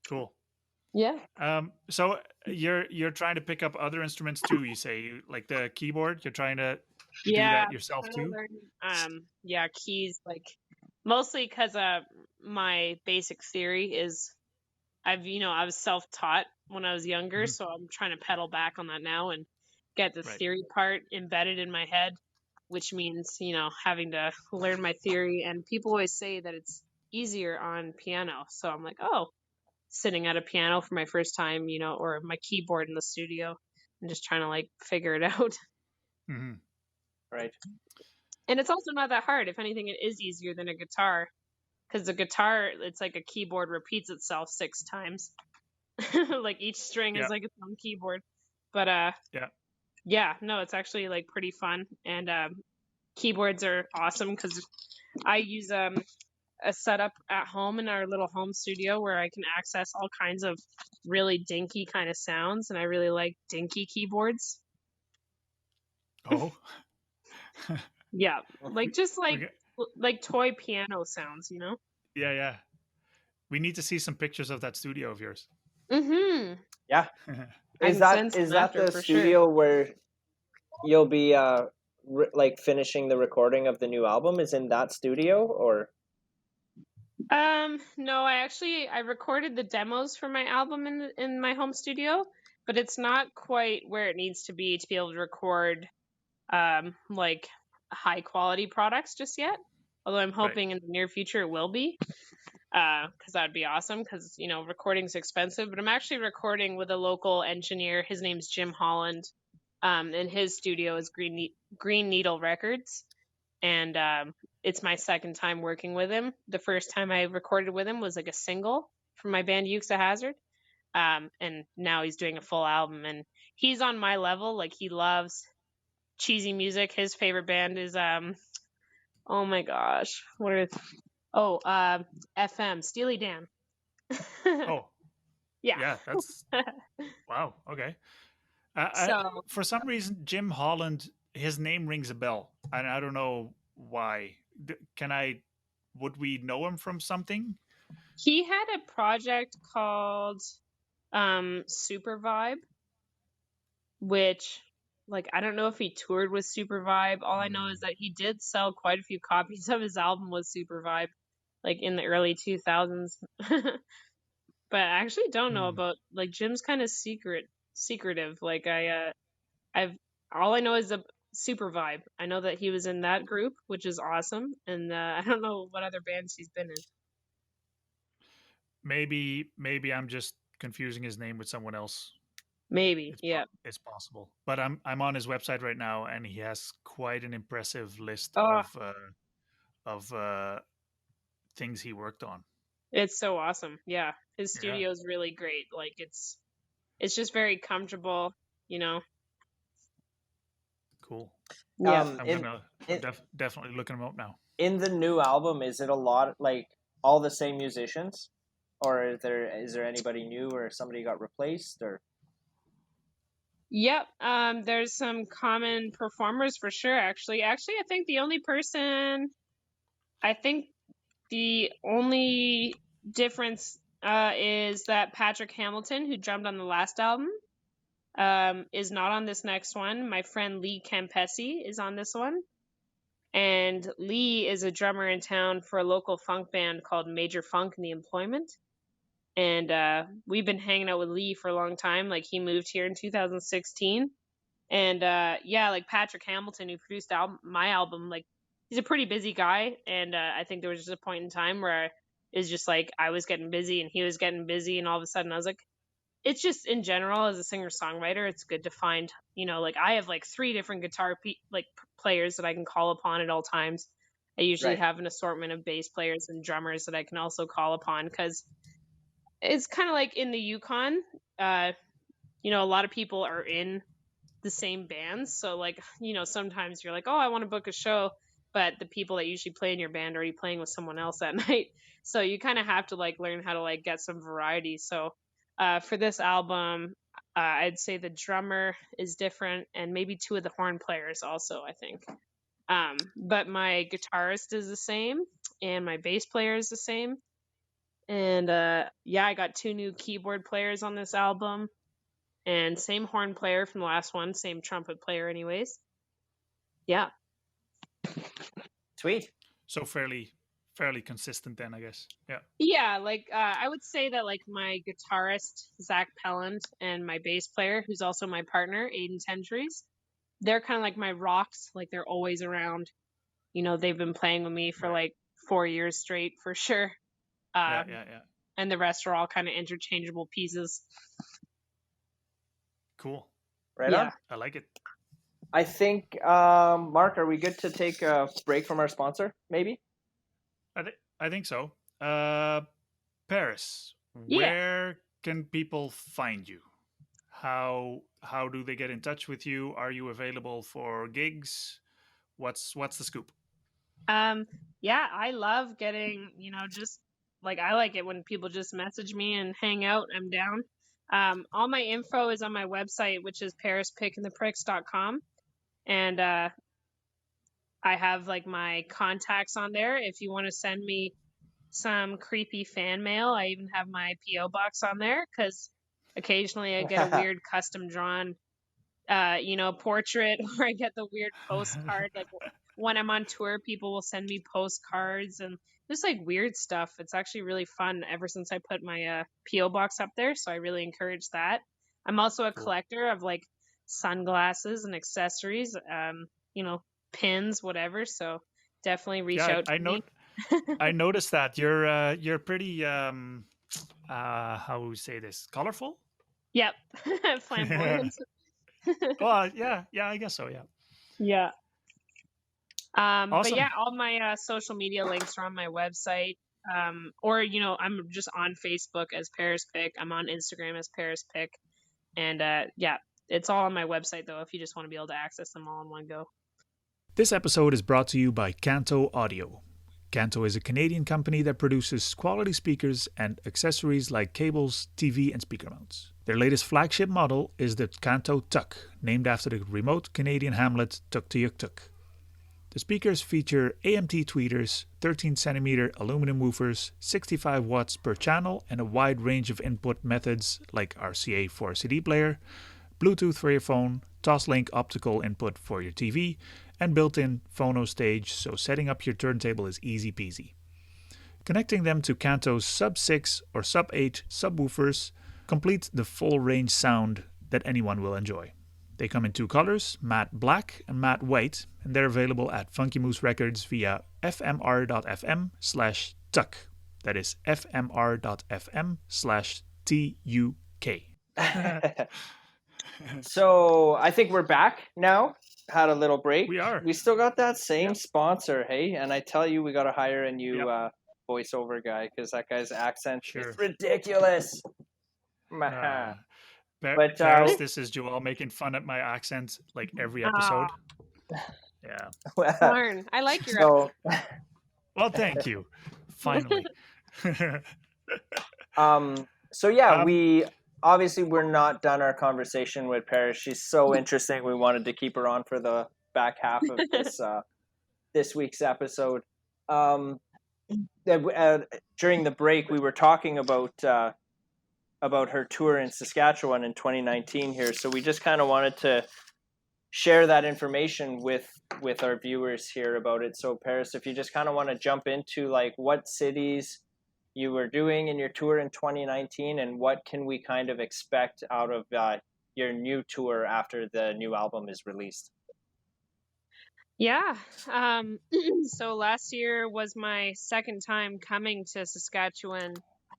Cool. Yeah. So you're trying to pick up other instruments too. You say like the keyboard. You're trying to do Yeah, that yourself trying to too. learn keys, like mostly because my basic theory is I was self-taught when I was younger, Mhm. so I'm trying to pedal back on that now and get the Right. theory part embedded in my head, which means having to learn my theory. And people always say that it's easier on piano, so I'm like, oh, sitting at a piano for my first time, or my keyboard in the studio and just trying to like figure it out. Hmm. Right. And it's also not that hard. If anything, it is easier than a guitar, because the guitar, it's like a keyboard repeats itself 6 times. Like each string Yeah. is like its own keyboard. But Yeah. yeah, no, it's actually like pretty fun. And keyboards are awesome because I use a setup at home in our little home studio where I can access all kinds of really dinky kind of sounds, and I really like dinky keyboards. Oh. Yeah, like just We get, like toy piano sounds, yeah. We need to see some pictures of that studio of yours. Mm-hmm. Yeah. I Is can that send some the for sure. studio where you'll be like finishing the recording of the new album? Is in that studio or? No, I recorded the demos for my album in my home studio, but it's not quite where it needs to be able to record like high quality products just yet. Although I'm Right. hoping in the near future it will be, because that would be awesome. Because recording's expensive, but I'm actually recording with a local engineer. His name's Jim Holland, and his studio is Green Needle Records. And it's my second time working with him. The first time I recorded with him was like a single from my band Ukes a Hazard. And now he's doing a full album, and he's on my level. Like, he loves cheesy music. His favorite band is oh my gosh, FM Steely Dan. Oh. Yeah. Yeah. That's wow. Okay. So For some reason, Jim Holland, his name rings a bell, and I don't know why. Would we know him from something? he had a project called Super Vibe, which, like, I don't know if he toured with Super Vibe. All I know is that he did sell quite a few copies of his album with Super Vibe, like in the early 2000s. But I actually don't know Hmm. about, like, Jim's kind of secretive. Like, I've all I know is the Super Vibe. I know that he was in that group, which is awesome, and I don't know what other bands he's been in. Maybe I'm just confusing his name with someone else. Maybe, yeah. It's possible. But I'm on his website right now, and he has quite an impressive list Oh, of things he worked on. it's so awesome. Yeah, his Yeah. studio is really great. Like, it's just very comfortable, Cool. Yeah. I'm definitely looking him up now. In the new album, is it a lot like all the same musicians, or is there anybody new or somebody got replaced or? Yep. There's some common performers for sure. Actually, I think the only difference is that Patrick Hamilton, who drummed on the last album, is not on this next one. My friend Lee Campesi is on this one. And Lee is a drummer in town for a local funk band called Major Funk and the Employment. And we've been hanging out with Lee for a long time. Like, he moved here in 2016. And yeah, like Patrick Hamilton, who produced my album, like, he's a pretty busy guy. And I think there was just a point in time where it was just like I was getting busy and he was getting busy. And all of a sudden I was like, it's just in general as a singer-songwriter, it's good to find, like I have like 3 different guitar players that I can call upon at all times. I usually Right. have an assortment of bass players and drummers that I can also call upon, because it's kind of like in the Yukon, a lot of people are in the same bands. So like, sometimes you're like, oh, I want to book a show, but the people that usually play in your band are already playing with someone else that night. So you kind of have to like learn how to like get some variety. So for this album, I'd say the drummer is different, and maybe 2 of the horn players also, I think. But my guitarist is the same, and my bass player is the same. And I got 2 new keyboard players on this album, and same horn player from the last one, same trumpet player, anyways. Yeah. Sweet. So fairly consistent then, I guess. Yeah. Yeah, like I would say that like my guitarist Zach Pelland and my bass player, who's also my partner Aiden Tentries, they're kind of like my rocks. Like they're always around. They've been playing with me for like 4 years straight for sure. Yeah. And the rest are all kind of interchangeable pieces. Cool. Right Yeah. on. I like it. I think, Mark, are we good to take a break from our sponsor? Maybe. I think so. Paris, Yeah. where can people find you? How do they get in touch with you? Are you available for gigs? What's the scoop? Yeah, I love getting, just like I like it when people just message me and hang out. I'm down. All my info is on my website, which is parispickandthepricks.com. And I have like my contacts on there. If you want to send me some creepy fan mail, I even have my PO box on there, because occasionally I get a weird custom drawn portrait, or I get the weird postcard. Like when I'm on tour, people will send me postcards and just like weird stuff. It's actually really fun ever since I put my PO box up there. So I really encourage that. I'm also a collector of like sunglasses and accessories, pins, whatever. So definitely reach out to me. I noticed that you're pretty how would we say this, colorful. Yep. Flamboyant. Well, yeah, I guess so. Yeah. Awesome. But yeah, all my social media links are on my website. Or I'm just on Facebook as Paris Pick. I'm on Instagram as Paris Pick. And yeah, it's all on my website though, if you just want to be able to access them all in one go. This episode is brought to you by Kanto Audio. Canto is a Canadian company that produces quality speakers and accessories like cables, TV, and speaker mounts. Their latest flagship model is the Canto Tuk, named after the remote Canadian hamlet Tuktoyaktuk. The speakers feature AMT tweeters, 13cm aluminum woofers, 65 watts per channel, and a wide range of input methods like RCA for a CD player, Bluetooth for your phone, Toslink optical input for your TV, and built-in phono stage, so setting up your turntable is easy peasy. Connecting them to Canto's sub-6 or sub-8 subwoofers complete the full-range sound that anyone will enjoy. They come in 2 colors, matte black and matte white, and they're available at Funky Moose Records via fmr.fm/tuk. That is fmr.fm/TUK. So I think we're back now. Had a little break. We are. We still got that same sponsor, hey? And I tell you, we got to hire a new voiceover guy, because that guy's accent is ridiculous. But Paris, this is Joel making fun at my accent like every episode. Yeah. Darn, I like your accent. Well, thank you. Finally. So yeah, we obviously we're not done our conversation with Paris. She's so interesting. We wanted to keep her on for the back half of this week's episode. During the break, we were talking about her tour in Saskatchewan in 2019 here. So we just kind of wanted to share that information with our viewers here about it. So Paris, if you just kind of want to jump into like what cities you were doing in your tour in 2019, and what can we kind of expect out of your new tour after the new album is released? Yeah. So last year was my second time coming to Saskatchewan,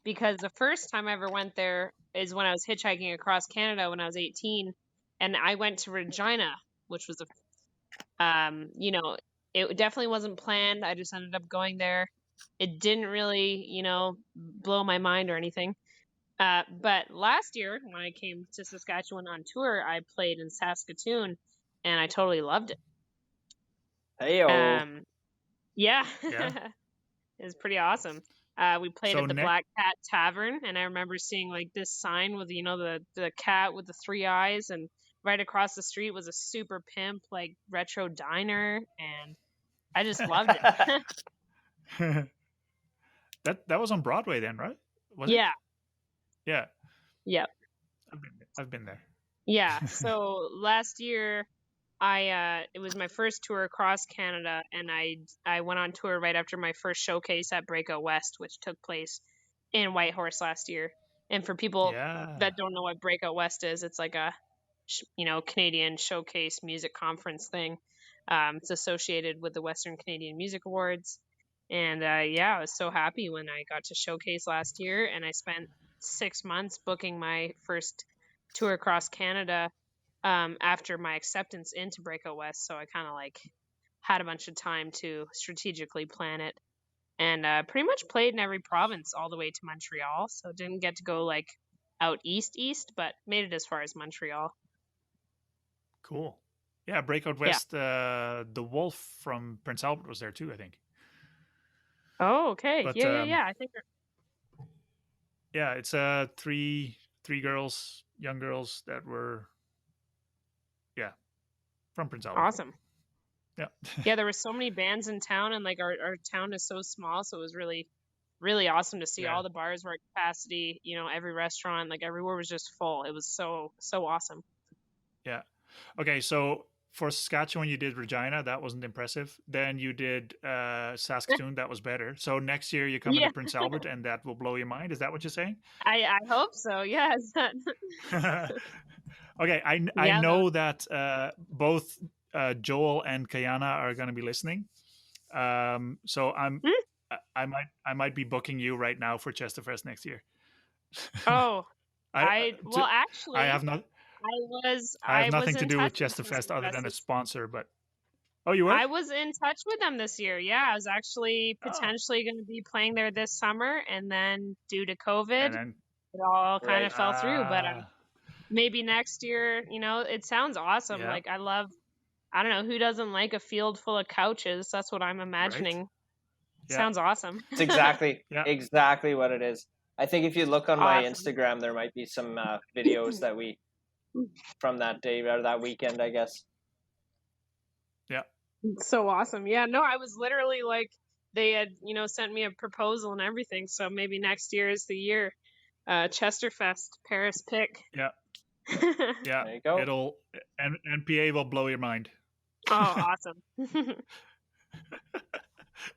because the first time I ever went there, is when I was hitchhiking across Canada when I was 18, and I went to Regina, which was you know, it definitely wasn't planned. I just ended up going there. It didn't really, blow my mind or anything. But last year, when I came to Saskatchewan on tour, I played in Saskatoon, and I totally loved it. Heyo. Yeah, Yeah. it was pretty awesome. We played So at the Black Cat Tavern, and I remember seeing like this sign with the cat with the 3 eyes, and right across the street was a super pimp like retro diner, and I just loved it. that was on Broadway then, right? Was it? Yeah, Yeah. yep, I've been there. yeah. So last year, it was my first tour across Canada, and I went on tour right after my first showcase at Breakout West, which took place in Whitehorse last year. And for people Yeah. that don't know what Breakout West is, it's like a Canadian showcase music conference thing. It's associated with the Western Canadian Music Awards. And I was so happy when I got to showcase last year, and I spent 6 months booking my first tour across Canada after my acceptance into Breakout West. So I kind of like had a bunch of time to strategically plan it, and pretty much played in every province all the way to Montreal. So didn't get to go like out east, but made it as far as Montreal. Cool. Yeah, Breakout Yeah. West. The Wolf from Prince Albert was there too, I think. Oh, okay. But, Yeah. I think. Yeah, it's three girls, young girls that were, from Prince Albert. Awesome. Yeah. Yeah, there were so many bands in town, and like our town is so small, so it was really, really awesome to see. Yeah. All the bars were at capacity. Every restaurant, like everywhere was just full. It was so awesome. Yeah. Okay, so for Saskatchewan, you did Regina. That wasn't impressive. Then you did Saskatoon. That was better. So next year you come Yeah. into Prince Albert, and that will blow your mind. Is that what you're saying? I hope so. Yes. Okay, I know that both Joel and Kayana are going to be listening. So I might be booking you right now for Chesterfest next year. Oh, actually, I have not. I have nothing was to in do with touch Chesterfest them other than a this- sponsor, but you were? I was in touch with them this year. Yeah, I was actually potentially going to be playing there this summer, and then due to COVID, And then, it all kind of fell through. But maybe next year, it sounds awesome. Yeah. Like I don't know, who doesn't like a field full of couches? That's what I'm imagining. Right? Yeah. Sounds awesome. It's exactly Yeah. exactly what it is. I think if you look on my Awesome. Instagram, there might be some videos that from that day or that weekend, I guess. Yeah. So awesome. Yeah, no, I was literally like, they had, sent me a proposal and everything. So maybe next year is the year. Chesterfest, Paris pick. Yeah. Yeah. There you go. It'll NPA will blow your mind. Oh, awesome.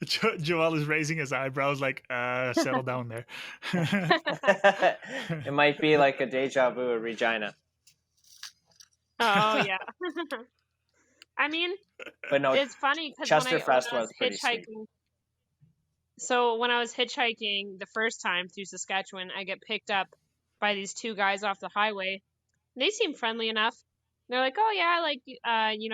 Joel is raising his eyebrows like, settle down there. It might be like a deja vu of Regina. Oh, yeah. I mean, But no, it's funny because Chesterfest when I was pretty sweet. hitchhiking. So when I was hitchhiking the first time through Saskatchewan, I get picked up by these 2 guys off the highway. They seem friendly enough. They're like, "Oh yeah, like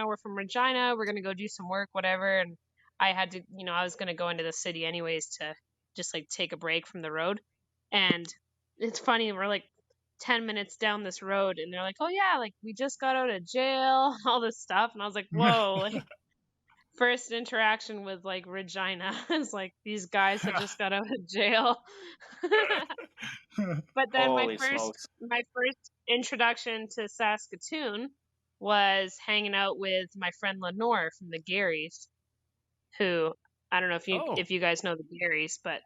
we're from Regina. We're gonna go do some work, whatever." And I had to, I was gonna go into the city anyways to just like take a break from the road. And it's funny, we're like 10 minutes down this road, and they're like, "Oh yeah, like we just got out of jail," all this stuff, and I was like, "Whoa!" Like, first interaction with like Regina is like these guys had just got out of jail. But then Holy smokes. my first introduction to Saskatoon was hanging out with my friend Lenore from the Garys, who I don't know if you guys know the Garys, but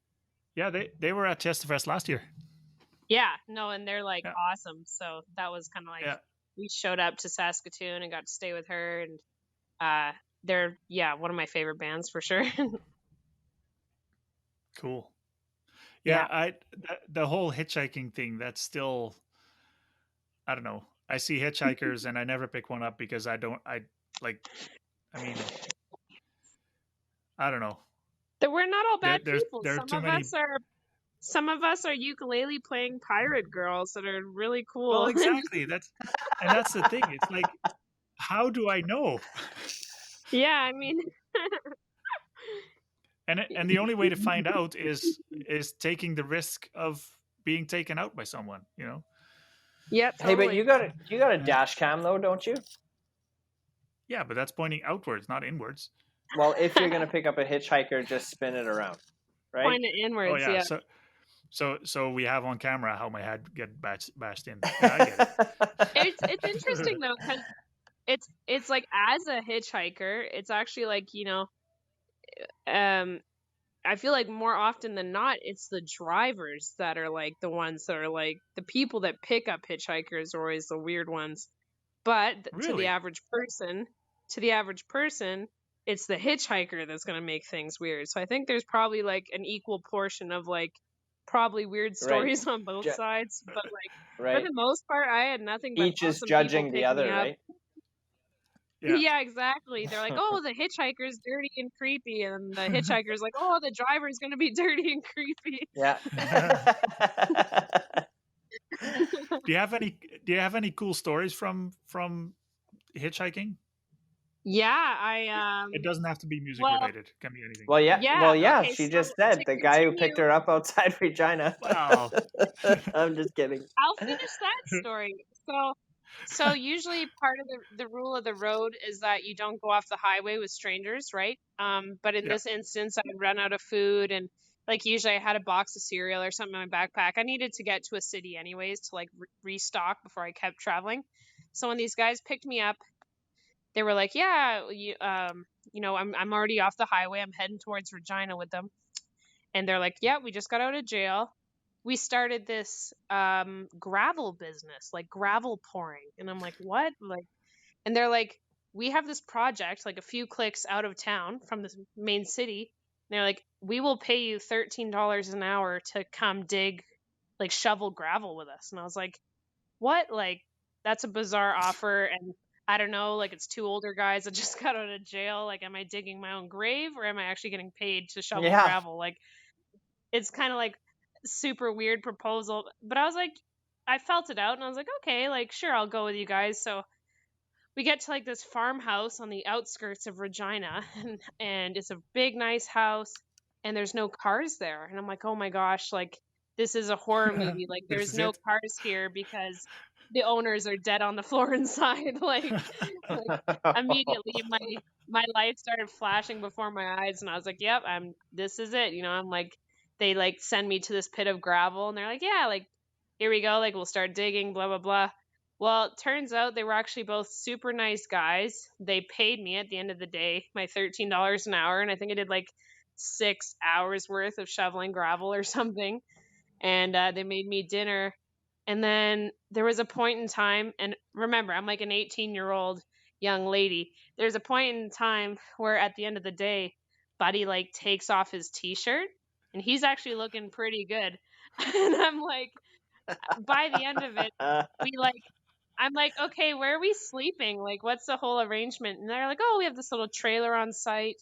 yeah, they were at Chesterfest last year. yeah, no, and they're like awesome. So that was kind of like we showed up to Saskatoon and got to stay with her, and they're one of my favorite bands for sure. Cool. Yeah. The whole hitchhiking thing, that's still, I don't know. I see hitchhikers and I never pick one up because I don't know. We're not all bad people. There are Some too of many. us are Some of us are ukulele playing pirate girls that are really Well, cool. exactly. That's the thing. It's like, how do I know? Yeah, I mean, And the only way to find out is taking the risk of being taken out by someone. yeah, Hey, but totally. you got a dash cam though, don't you? Yeah, but that's pointing outwards, not inwards. Well, if you're gonna pick up a hitchhiker, just spin it around, right? Point it Oh inwards, yeah. yeah. So we have on camera how my head get bashed in. Yeah, I get It's interesting though, because it's like as a hitchhiker, it's actually like, I feel like more often than not, it's the drivers that are like the ones that are like the people that pick up hitchhikers are always the weird ones. But to the Really? average person, it's the hitchhiker that's going to make things weird. So I think there's probably like an equal portion of like probably weird Right. stories on both sides. But like for Right. the most part, I had nothing but Each is awesome people judging the pick me other, up. right? Yeah. Yeah, exactly. They're like, oh, the hitchhiker's dirty and creepy. And the hitchhiker's like, oh, the driver's going to be dirty and creepy. Yeah. Do you have any cool stories from hitchhiking? Yeah, It doesn't have to be music well, related. It can be anything. Well, yeah. okay, She so just said to the guy who continue, picked her up outside Regina. Well, I'm just kidding. I'll finish that story. So usually part of the rule of the road is that you don't go off the highway with strangers, right? But in yeah. this instance, I had run out of food and like usually I had a box of cereal or something in my backpack. I needed to get to a city anyways to like restock before I kept traveling. So when these guys picked me up, they were like, "Yeah, I'm already off the highway. I'm heading towards Regina with them." And they're like, "Yeah, we just got out of jail. We started this gravel business, like gravel pouring." And I'm like, "What?" Like, and they're like, "We have this project like a few clicks out of town from the main city." And they're like, "We will pay you $13 an hour to come dig, like shovel gravel with us." And I was like, "What?" Like, that's a bizarre offer. And I don't know, like it's two older guys that just got out of jail. Like, am I digging my own grave or am I actually getting paid to shovel Yeah. gravel? Like, it's kind of like super weird proposal. But I was like, I felt it out and I was like, okay, like sure, I'll go with you guys. So we get to like this farmhouse on the outskirts of Regina, and it's a big, nice house, and there's no cars there. And I'm like, oh my gosh, like this is a horror movie. Like This there's is no it. cars here because the owners are dead on the floor inside. Like immediately my life started flashing before my eyes, and I was like, yep, this is it. I'm like, they like send me to this pit of gravel, and they're like, yeah, like here we go, like we'll start digging, blah blah blah. Well, it turns out they were actually both super nice guys. They paid me at the end of the day my $13 an hour, and I think I did like 6 hours worth of shoveling gravel or something. And they made me dinner. And then there was a point in time, and remember, I'm like an 18-year-old young lady. There's a point in time where at the end of the day, Buddy like takes off his t-shirt, and he's actually looking pretty good. And I'm like, by the end of it, we like I'm like, okay, where are we sleeping? Like, what's the whole arrangement? And they're like, oh, we have this little trailer on site.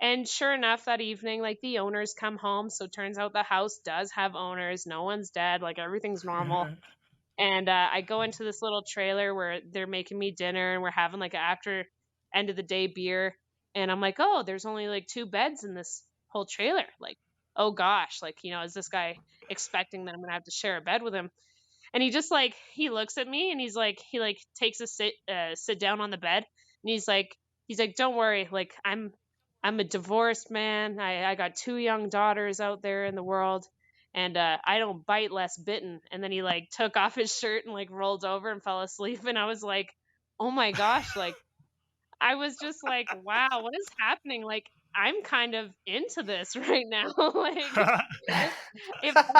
And sure enough, that evening, like the owners come home. So it turns out the house does have owners. No one's dead. Like everything's normal. And I go into this little trailer where they're making me dinner and we're having like an after end of the day beer. And I'm like, oh, there's only like 2 beds in this whole trailer. Like, oh gosh, like, is this guy expecting that I'm going to have to share a bed with him? And he just like he looks at me and he like takes a sit down on the bed and he's like don't worry, like I'm a divorced man. I got 2 young daughters out there in the world, and I don't bite less bitten. And then he like took off his shirt and like rolled over and fell asleep, and I was like, oh my gosh, like I was just like, wow, what is happening? Like I'm kind of into this right now. Like if I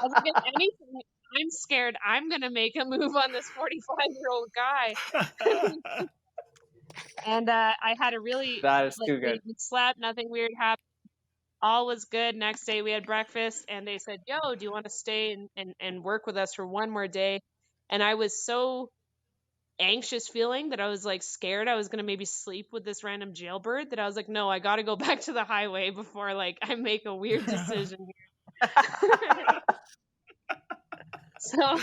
was like, if anything, I'm scared I'm gonna make a move on this 45-year-old guy. And I had a really That is like too good. we slept, nothing weird happened. All was good. Next day we had breakfast and they said, yo, do you want to stay and work with us for one more day? And I was so anxious feeling that I was like scared I was gonna maybe sleep with this random jailbird that I was like, no, I gotta go back to the highway before like I make a weird decision here. So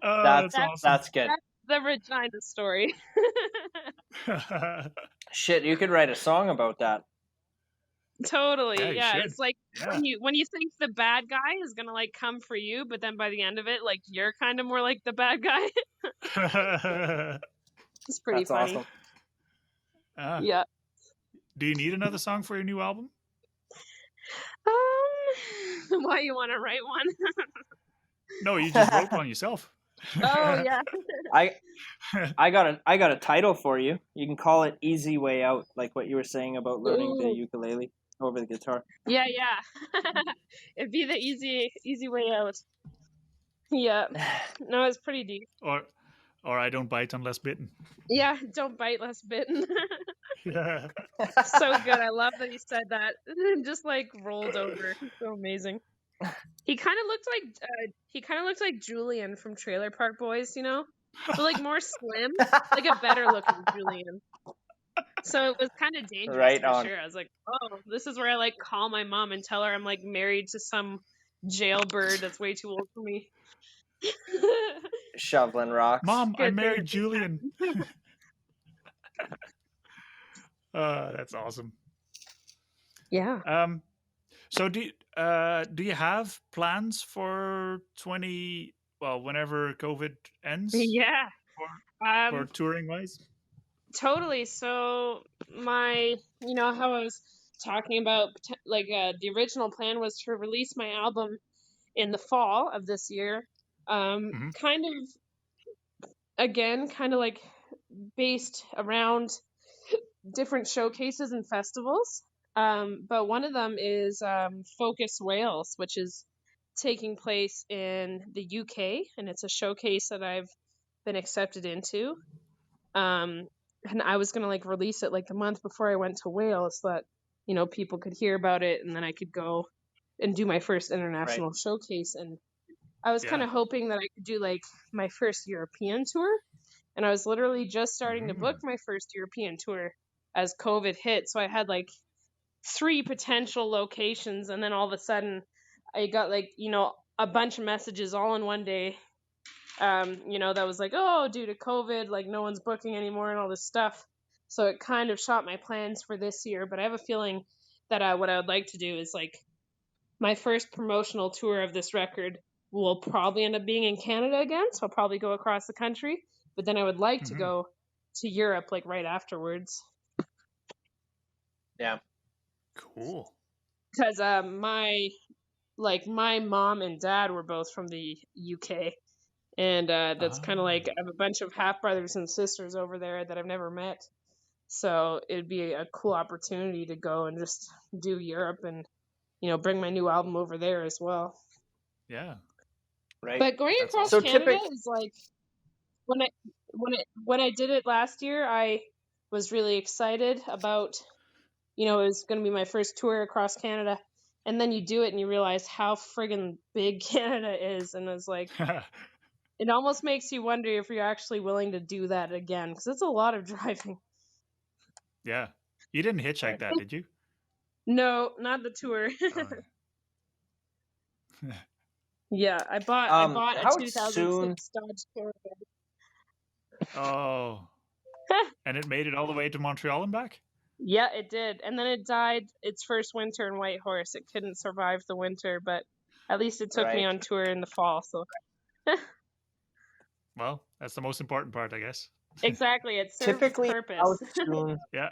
That's awesome. That's good. that's the Regina story. Shit, you could write a song about that. Totally. Yeah, you Yeah. should. It's like Yeah. when you think the bad guy is gonna like come for you, but then by the end of it, like you're kind of more like the bad guy. It's pretty That's funny. awesome. Yeah. Do you need another song for your new album? Why you want to write one? No, you just wrote one yourself. Oh yeah. I got a title for you. You can call it "Easy Way Out," like what you were saying about learning the Ooh. ukulele over the guitar. Yeah, it'd be the easy way out. Yeah. No, it's pretty deep. Or I don't bite unless bitten. Yeah, don't bite less bitten. Yeah. So good. I love that he said that. Just like rolled over. So amazing. He kind of looked like Julian from Trailer Park Boys, you know, but like more slim, like a better looking Julian. So it was kind of dangerous Right for on. sure. I was like, oh, this is where I like call my mom and tell her I'm like married to some jailbird that's way too old for me. Shoveling rocks. Mom, I Good married thing. Julian. That's awesome. Yeah. So do you have plans for whenever COVID ends? Yeah. For touring wise? Totally. So how I was talking about, like, the original plan was to release my album in the fall of this year. Kind of like based around different showcases and festivals. But one of them is Focus Wales, which is taking place in the UK, and it's a showcase that I've been accepted into. And I was gonna like release it like the month before I went to Wales, so that people could hear about it, and then I could go and do my first international showcase. And I was kind of hoping that I could do like my first European tour, and I was literally just starting to book my first European tour as COVID hit. So I had like 3 potential locations, and then all of a sudden I got like a bunch of messages all in one day. That was like, oh, due to COVID, like no one's booking anymore and all this stuff. So it kind of shot my plans for this year. But I have a feeling that what I would like to do is like my first promotional tour of this record will probably end up being in Canada again. So I'll probably go across the country. But then I would like to go to Europe like right afterwards. Yeah. Cool. Because my mom and dad were both from the UK. And that's kind of like I have a bunch of half brothers and sisters over there that I've never met. So it'd be a cool opportunity to go and just do Europe and, bring my new album over there as well. Yeah. Right. But going across Canada is like when I did it last year, I was really excited about, it was going to be my first tour across Canada. And then you do it and you realize how friggin' big Canada is. And it's like, it almost makes you wonder if you're actually willing to do that again, because it's a lot of driving. Yeah. You didn't hitchhike that, did you? No, not the tour. Yeah, I bought a 2006 Dodge Caravan. Oh. And it made it all the way to Montreal and back? Yeah, it did. And then it died its first winter in Whitehorse. It couldn't survive the winter, but at least it took me on tour in the fall. So. Well, that's the most important part, I guess. Exactly. It served its purpose. How soon, yeah.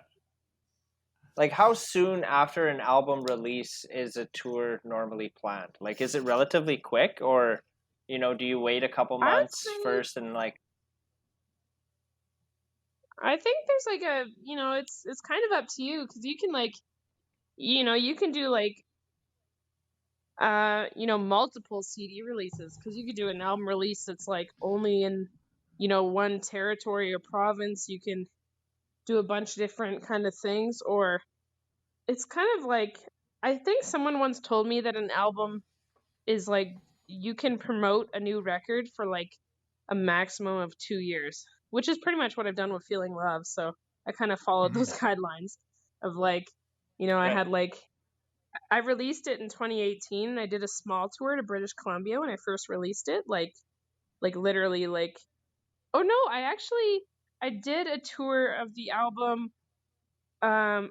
Like, how soon after an album release is a tour normally planned? Like, is it relatively quick, or, do you wait a couple months first and like? I think there's like it's kind of up to you, because you can like, you can do like, multiple CD releases, because you could do an album release that's like only in, one territory or province. You can do a bunch of different kind of things, or it's kind of like, I think someone once told me that an album is like, you can promote a new record for like a maximum of 2 years, which is pretty much what I've done with Feeling Love. So I kind of followed those guidelines of like, I had like I released it in 2018. I did a small tour to British Columbia when I first released it, like literally like. Oh no, I did a tour of the album um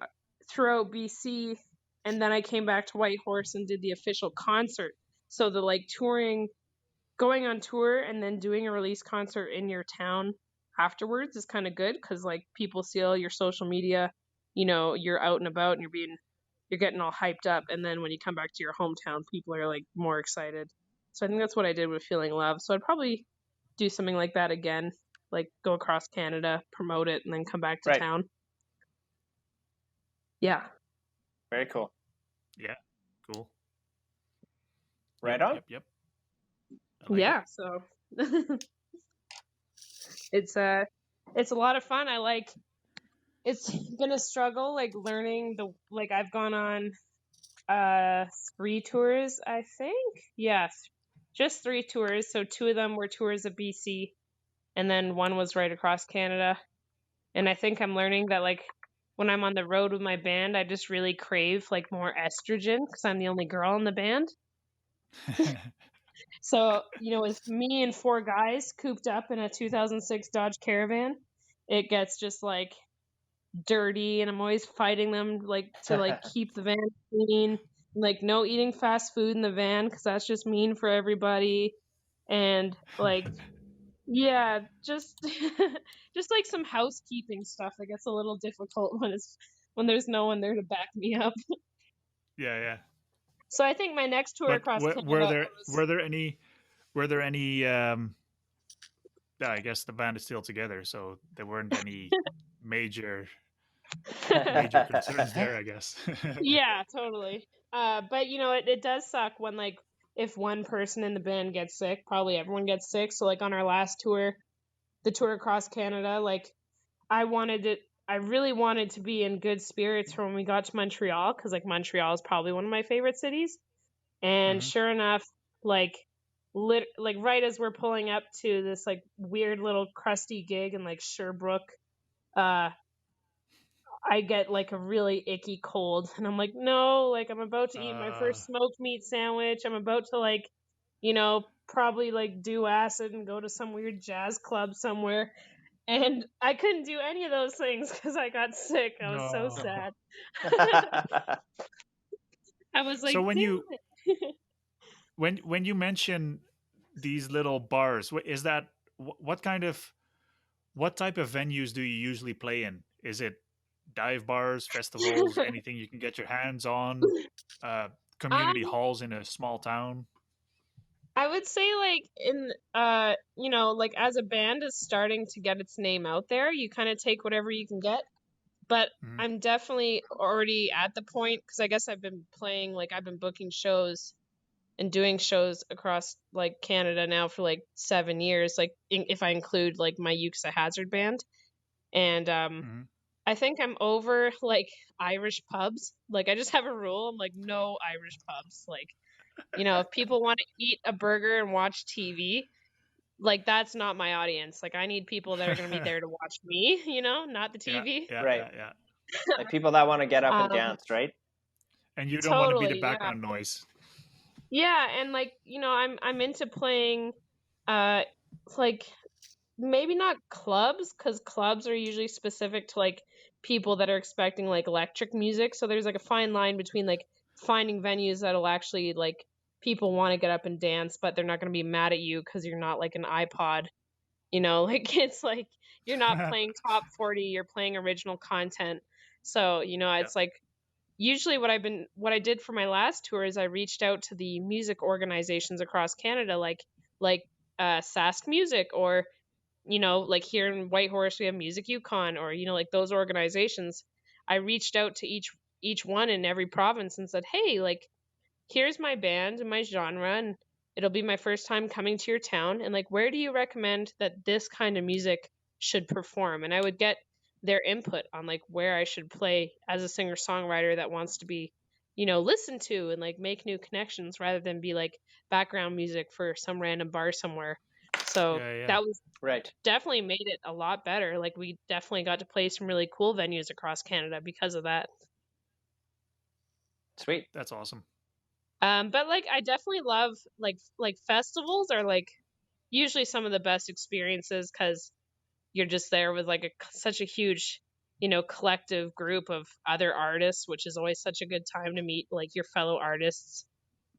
throughout BC, and then I came back to Whitehorse and did the official concert. So the like touring, going on tour and then doing a release concert in your town afterwards is kind of good because like people see all your social media, you're out and about and you're getting all hyped up, and then when you come back to your hometown, people are like more excited. So I think that's what I did with Feeling Love. So I'd probably do something like that again, like go across Canada, promote it, and then come back to Right. town. Yeah. Very cool. Yeah, cool. Right Yep, on. Yep. I like Yeah. it. So it's a lot of fun. It's been a struggle, like learning I've gone on 3 tours, I think. Yes, just 3 tours. So 2 of them were tours of BC, and then one was right across Canada. And I think I'm learning that like when I'm on the road with my band, I just really crave like more estrogen because I'm the only girl in the band. So, with me and 4 guys cooped up in a 2006 Dodge Caravan, it gets just like dirty, and I'm always fighting them like to like keep the van clean. Like no eating fast food in the van because that's just mean for everybody. And like yeah, just just like some housekeeping stuff that gets a little difficult when there's no one there to back me up. Yeah. So I think my next tour But across Canada were there any I guess the band is still together, so there weren't any major concerns there, I guess. Yeah, totally. But it does suck when like if one person in the band gets sick, probably everyone gets sick. So like on our last tour, the tour across Canada, like I really wanted to be in good spirits for when we got to Montreal, because like Montreal is probably one of my favorite cities. And Mhm. sure enough, like like right as we're pulling up to this like weird little crusty gig in like Sherbrooke, I get like a really icky cold, and I'm like, no, like I'm about to eat my first smoked meat sandwich. I'm about to like, probably like do acid and go to some weird jazz club somewhere. And I couldn't do any of those things because I got sick. I was so No. sad. I was like, So when damn you it. when you mention these little bars, is that what type of venues do you usually play in? Is it dive bars, festivals, anything you can get your hands on, uh, community Um, halls in a small town? I would say like in like as a band is starting to get its name out there, you kind of take whatever you can get. But Mhm. I'm definitely already at the point because I guess I've been booking shows and doing shows across like Canada now for like 7 years, like if I include like my Yuxa Hazard band. And Mhm. I think I'm over like Irish pubs. Like I just have a rule. I'm like no Irish pubs. Like, if people want to eat a burger and watch TV, like that's not my audience. Like I need people that are going to be there to watch me, not the Yeah, TV. yeah, Right. yeah, yeah. Like people that want to get up and Um, dance, right? And you don't want to be the totally, yeah. background noise. Yeah, and like, I'm into playing uh like maybe not clubs, because clubs are usually specific to like people that are expecting like electric music. So there's like a fine line between like finding venues that'll actually like people want to get up and dance, but they're not going to be mad at you because you're not like an iPod. Like it's like you're not playing top 40, you're playing original content. So, Yeah. it's like usually what I did for my last tour is I reached out to the music organizations across Canada, like Sask Music, or like here in Whitehorse we have Music Yukon, or like those organizations. I reached out to each one in every province and said, hey, like here's my band and my genre, and it'll be my first time coming to your town, and like where do you recommend that this kind of music should perform? And I would get their input on like where I should play as a singer songwriter that wants to be listened to and like make new connections rather than be like background music for some random bar somewhere. So Yeah. that was Right. definitely made it a lot better. Like we definitely got to play some really cool venues across Canada because of that. Sweet. That's awesome. But like I definitely love like festivals are like usually some of the best experiences because you're just there with like such a huge, collective group of other artists, which is always such a good time to meet like your fellow artists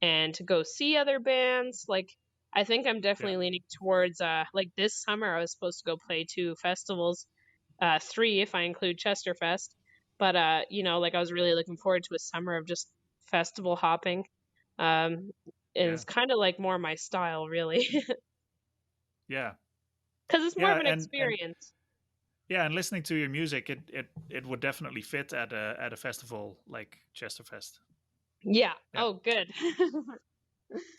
and to go see other bands. Like I think I'm definitely leaning towards like this summer I was supposed to go play 2 festivals, 3 if I include Chesterfest. But like I was really looking forward to a summer of just festival hopping. It's kind of like more my style, really, Yeah. because it's more Yeah, of an and experience. yeah, and listening to your music, it would definitely fit at a festival like Chesterfest. Yeah. Yeah. Oh, good.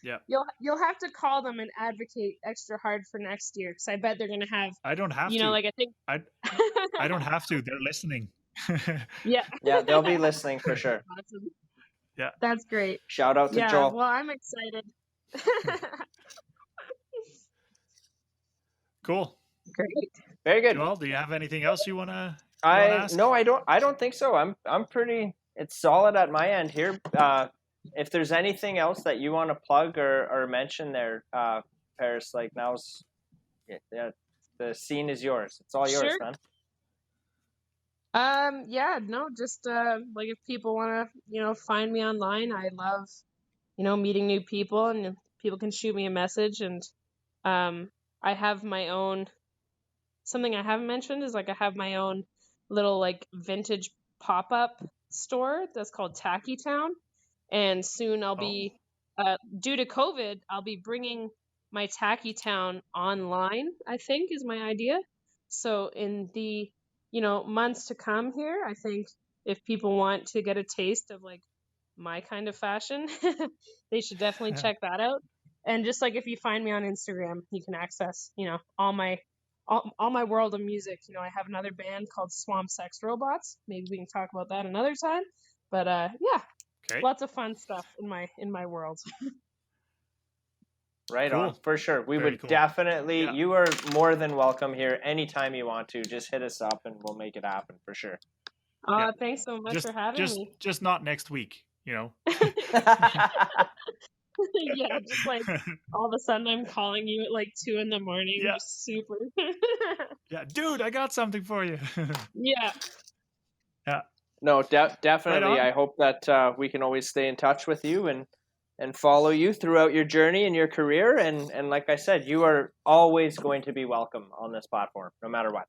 Yeah. You'll have to call them and advocate extra hard for next year because I bet they're gonna have, I don't have to. like I think. I don't have to. They're listening. Yeah. Yeah, they'll be listening for sure. Awesome. Yeah. That's great. Shout out to Yeah. Joel. Well, I'm excited. Cool. Great. Very good. Joel, do you have anything else you wanna ask? No, I don't think so. I'm pretty. It's solid at my end here. If there's anything else that you want to plug or mention there, Paris, like now's the scene is yours. It's all yours, Sure. man. Yeah, no, just like if people want to, find me online, I love, meeting new people, and people can shoot me a message. And I have my own, something I haven't mentioned is like I have my own little like vintage pop-up store that's called Tacky Town. And soon I'll be, due to COVID, I'll be bringing my Tacky Town online, I think is my idea. So in the, months to come here, I think if people want to get a taste of like my kind of fashion, they should definitely check that out. And just like if you find me on Instagram, you can access, all my world of music. I have another band called Swamp Sex Robots. Maybe we can talk about that another time. But yeah. Okay. Lots of fun stuff in my world. Right Cool. on, for sure. We Very would cool. definitely. Yeah. You are more than welcome here anytime you want to. Just hit us up and we'll make it happen for sure. Yeah. Thanks so much for having me. Just not next week, Yeah, just like all of a sudden I'm calling you at like 2 a.m. Yeah. Just super. Yeah, dude, I got something for you. Yeah. Yeah. No, definitely. Right on. I hope that we can always stay in touch with you and follow you throughout your journey and your career. And like I said, you are always going to be welcome on this platform, no matter what.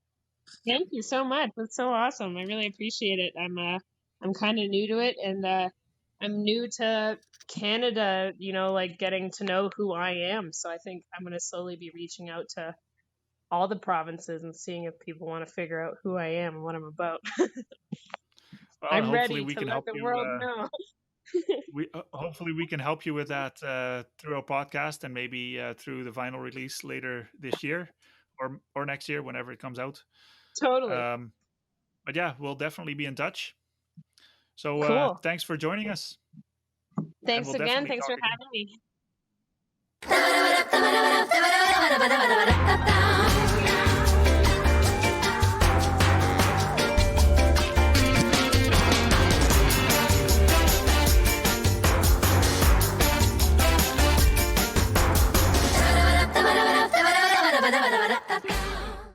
Thank you so much. That's so awesome. I really appreciate it. I'm kind of new to it, and I'm new to Canada. Like getting to know who I am. So I think I'm gonna slowly be reaching out to all the provinces and seeing if people want to figure out who I am and what I'm about. Well, I'm hopefully ready we to can let help the you. world know. Hopefully we can help you with that through our podcast and maybe through the vinyl release later this year or next year whenever it comes out. Totally. But yeah, we'll definitely be in touch. So Cool. Thanks for joining us. Thanks we'll again. definitely Thanks talk for again. having me.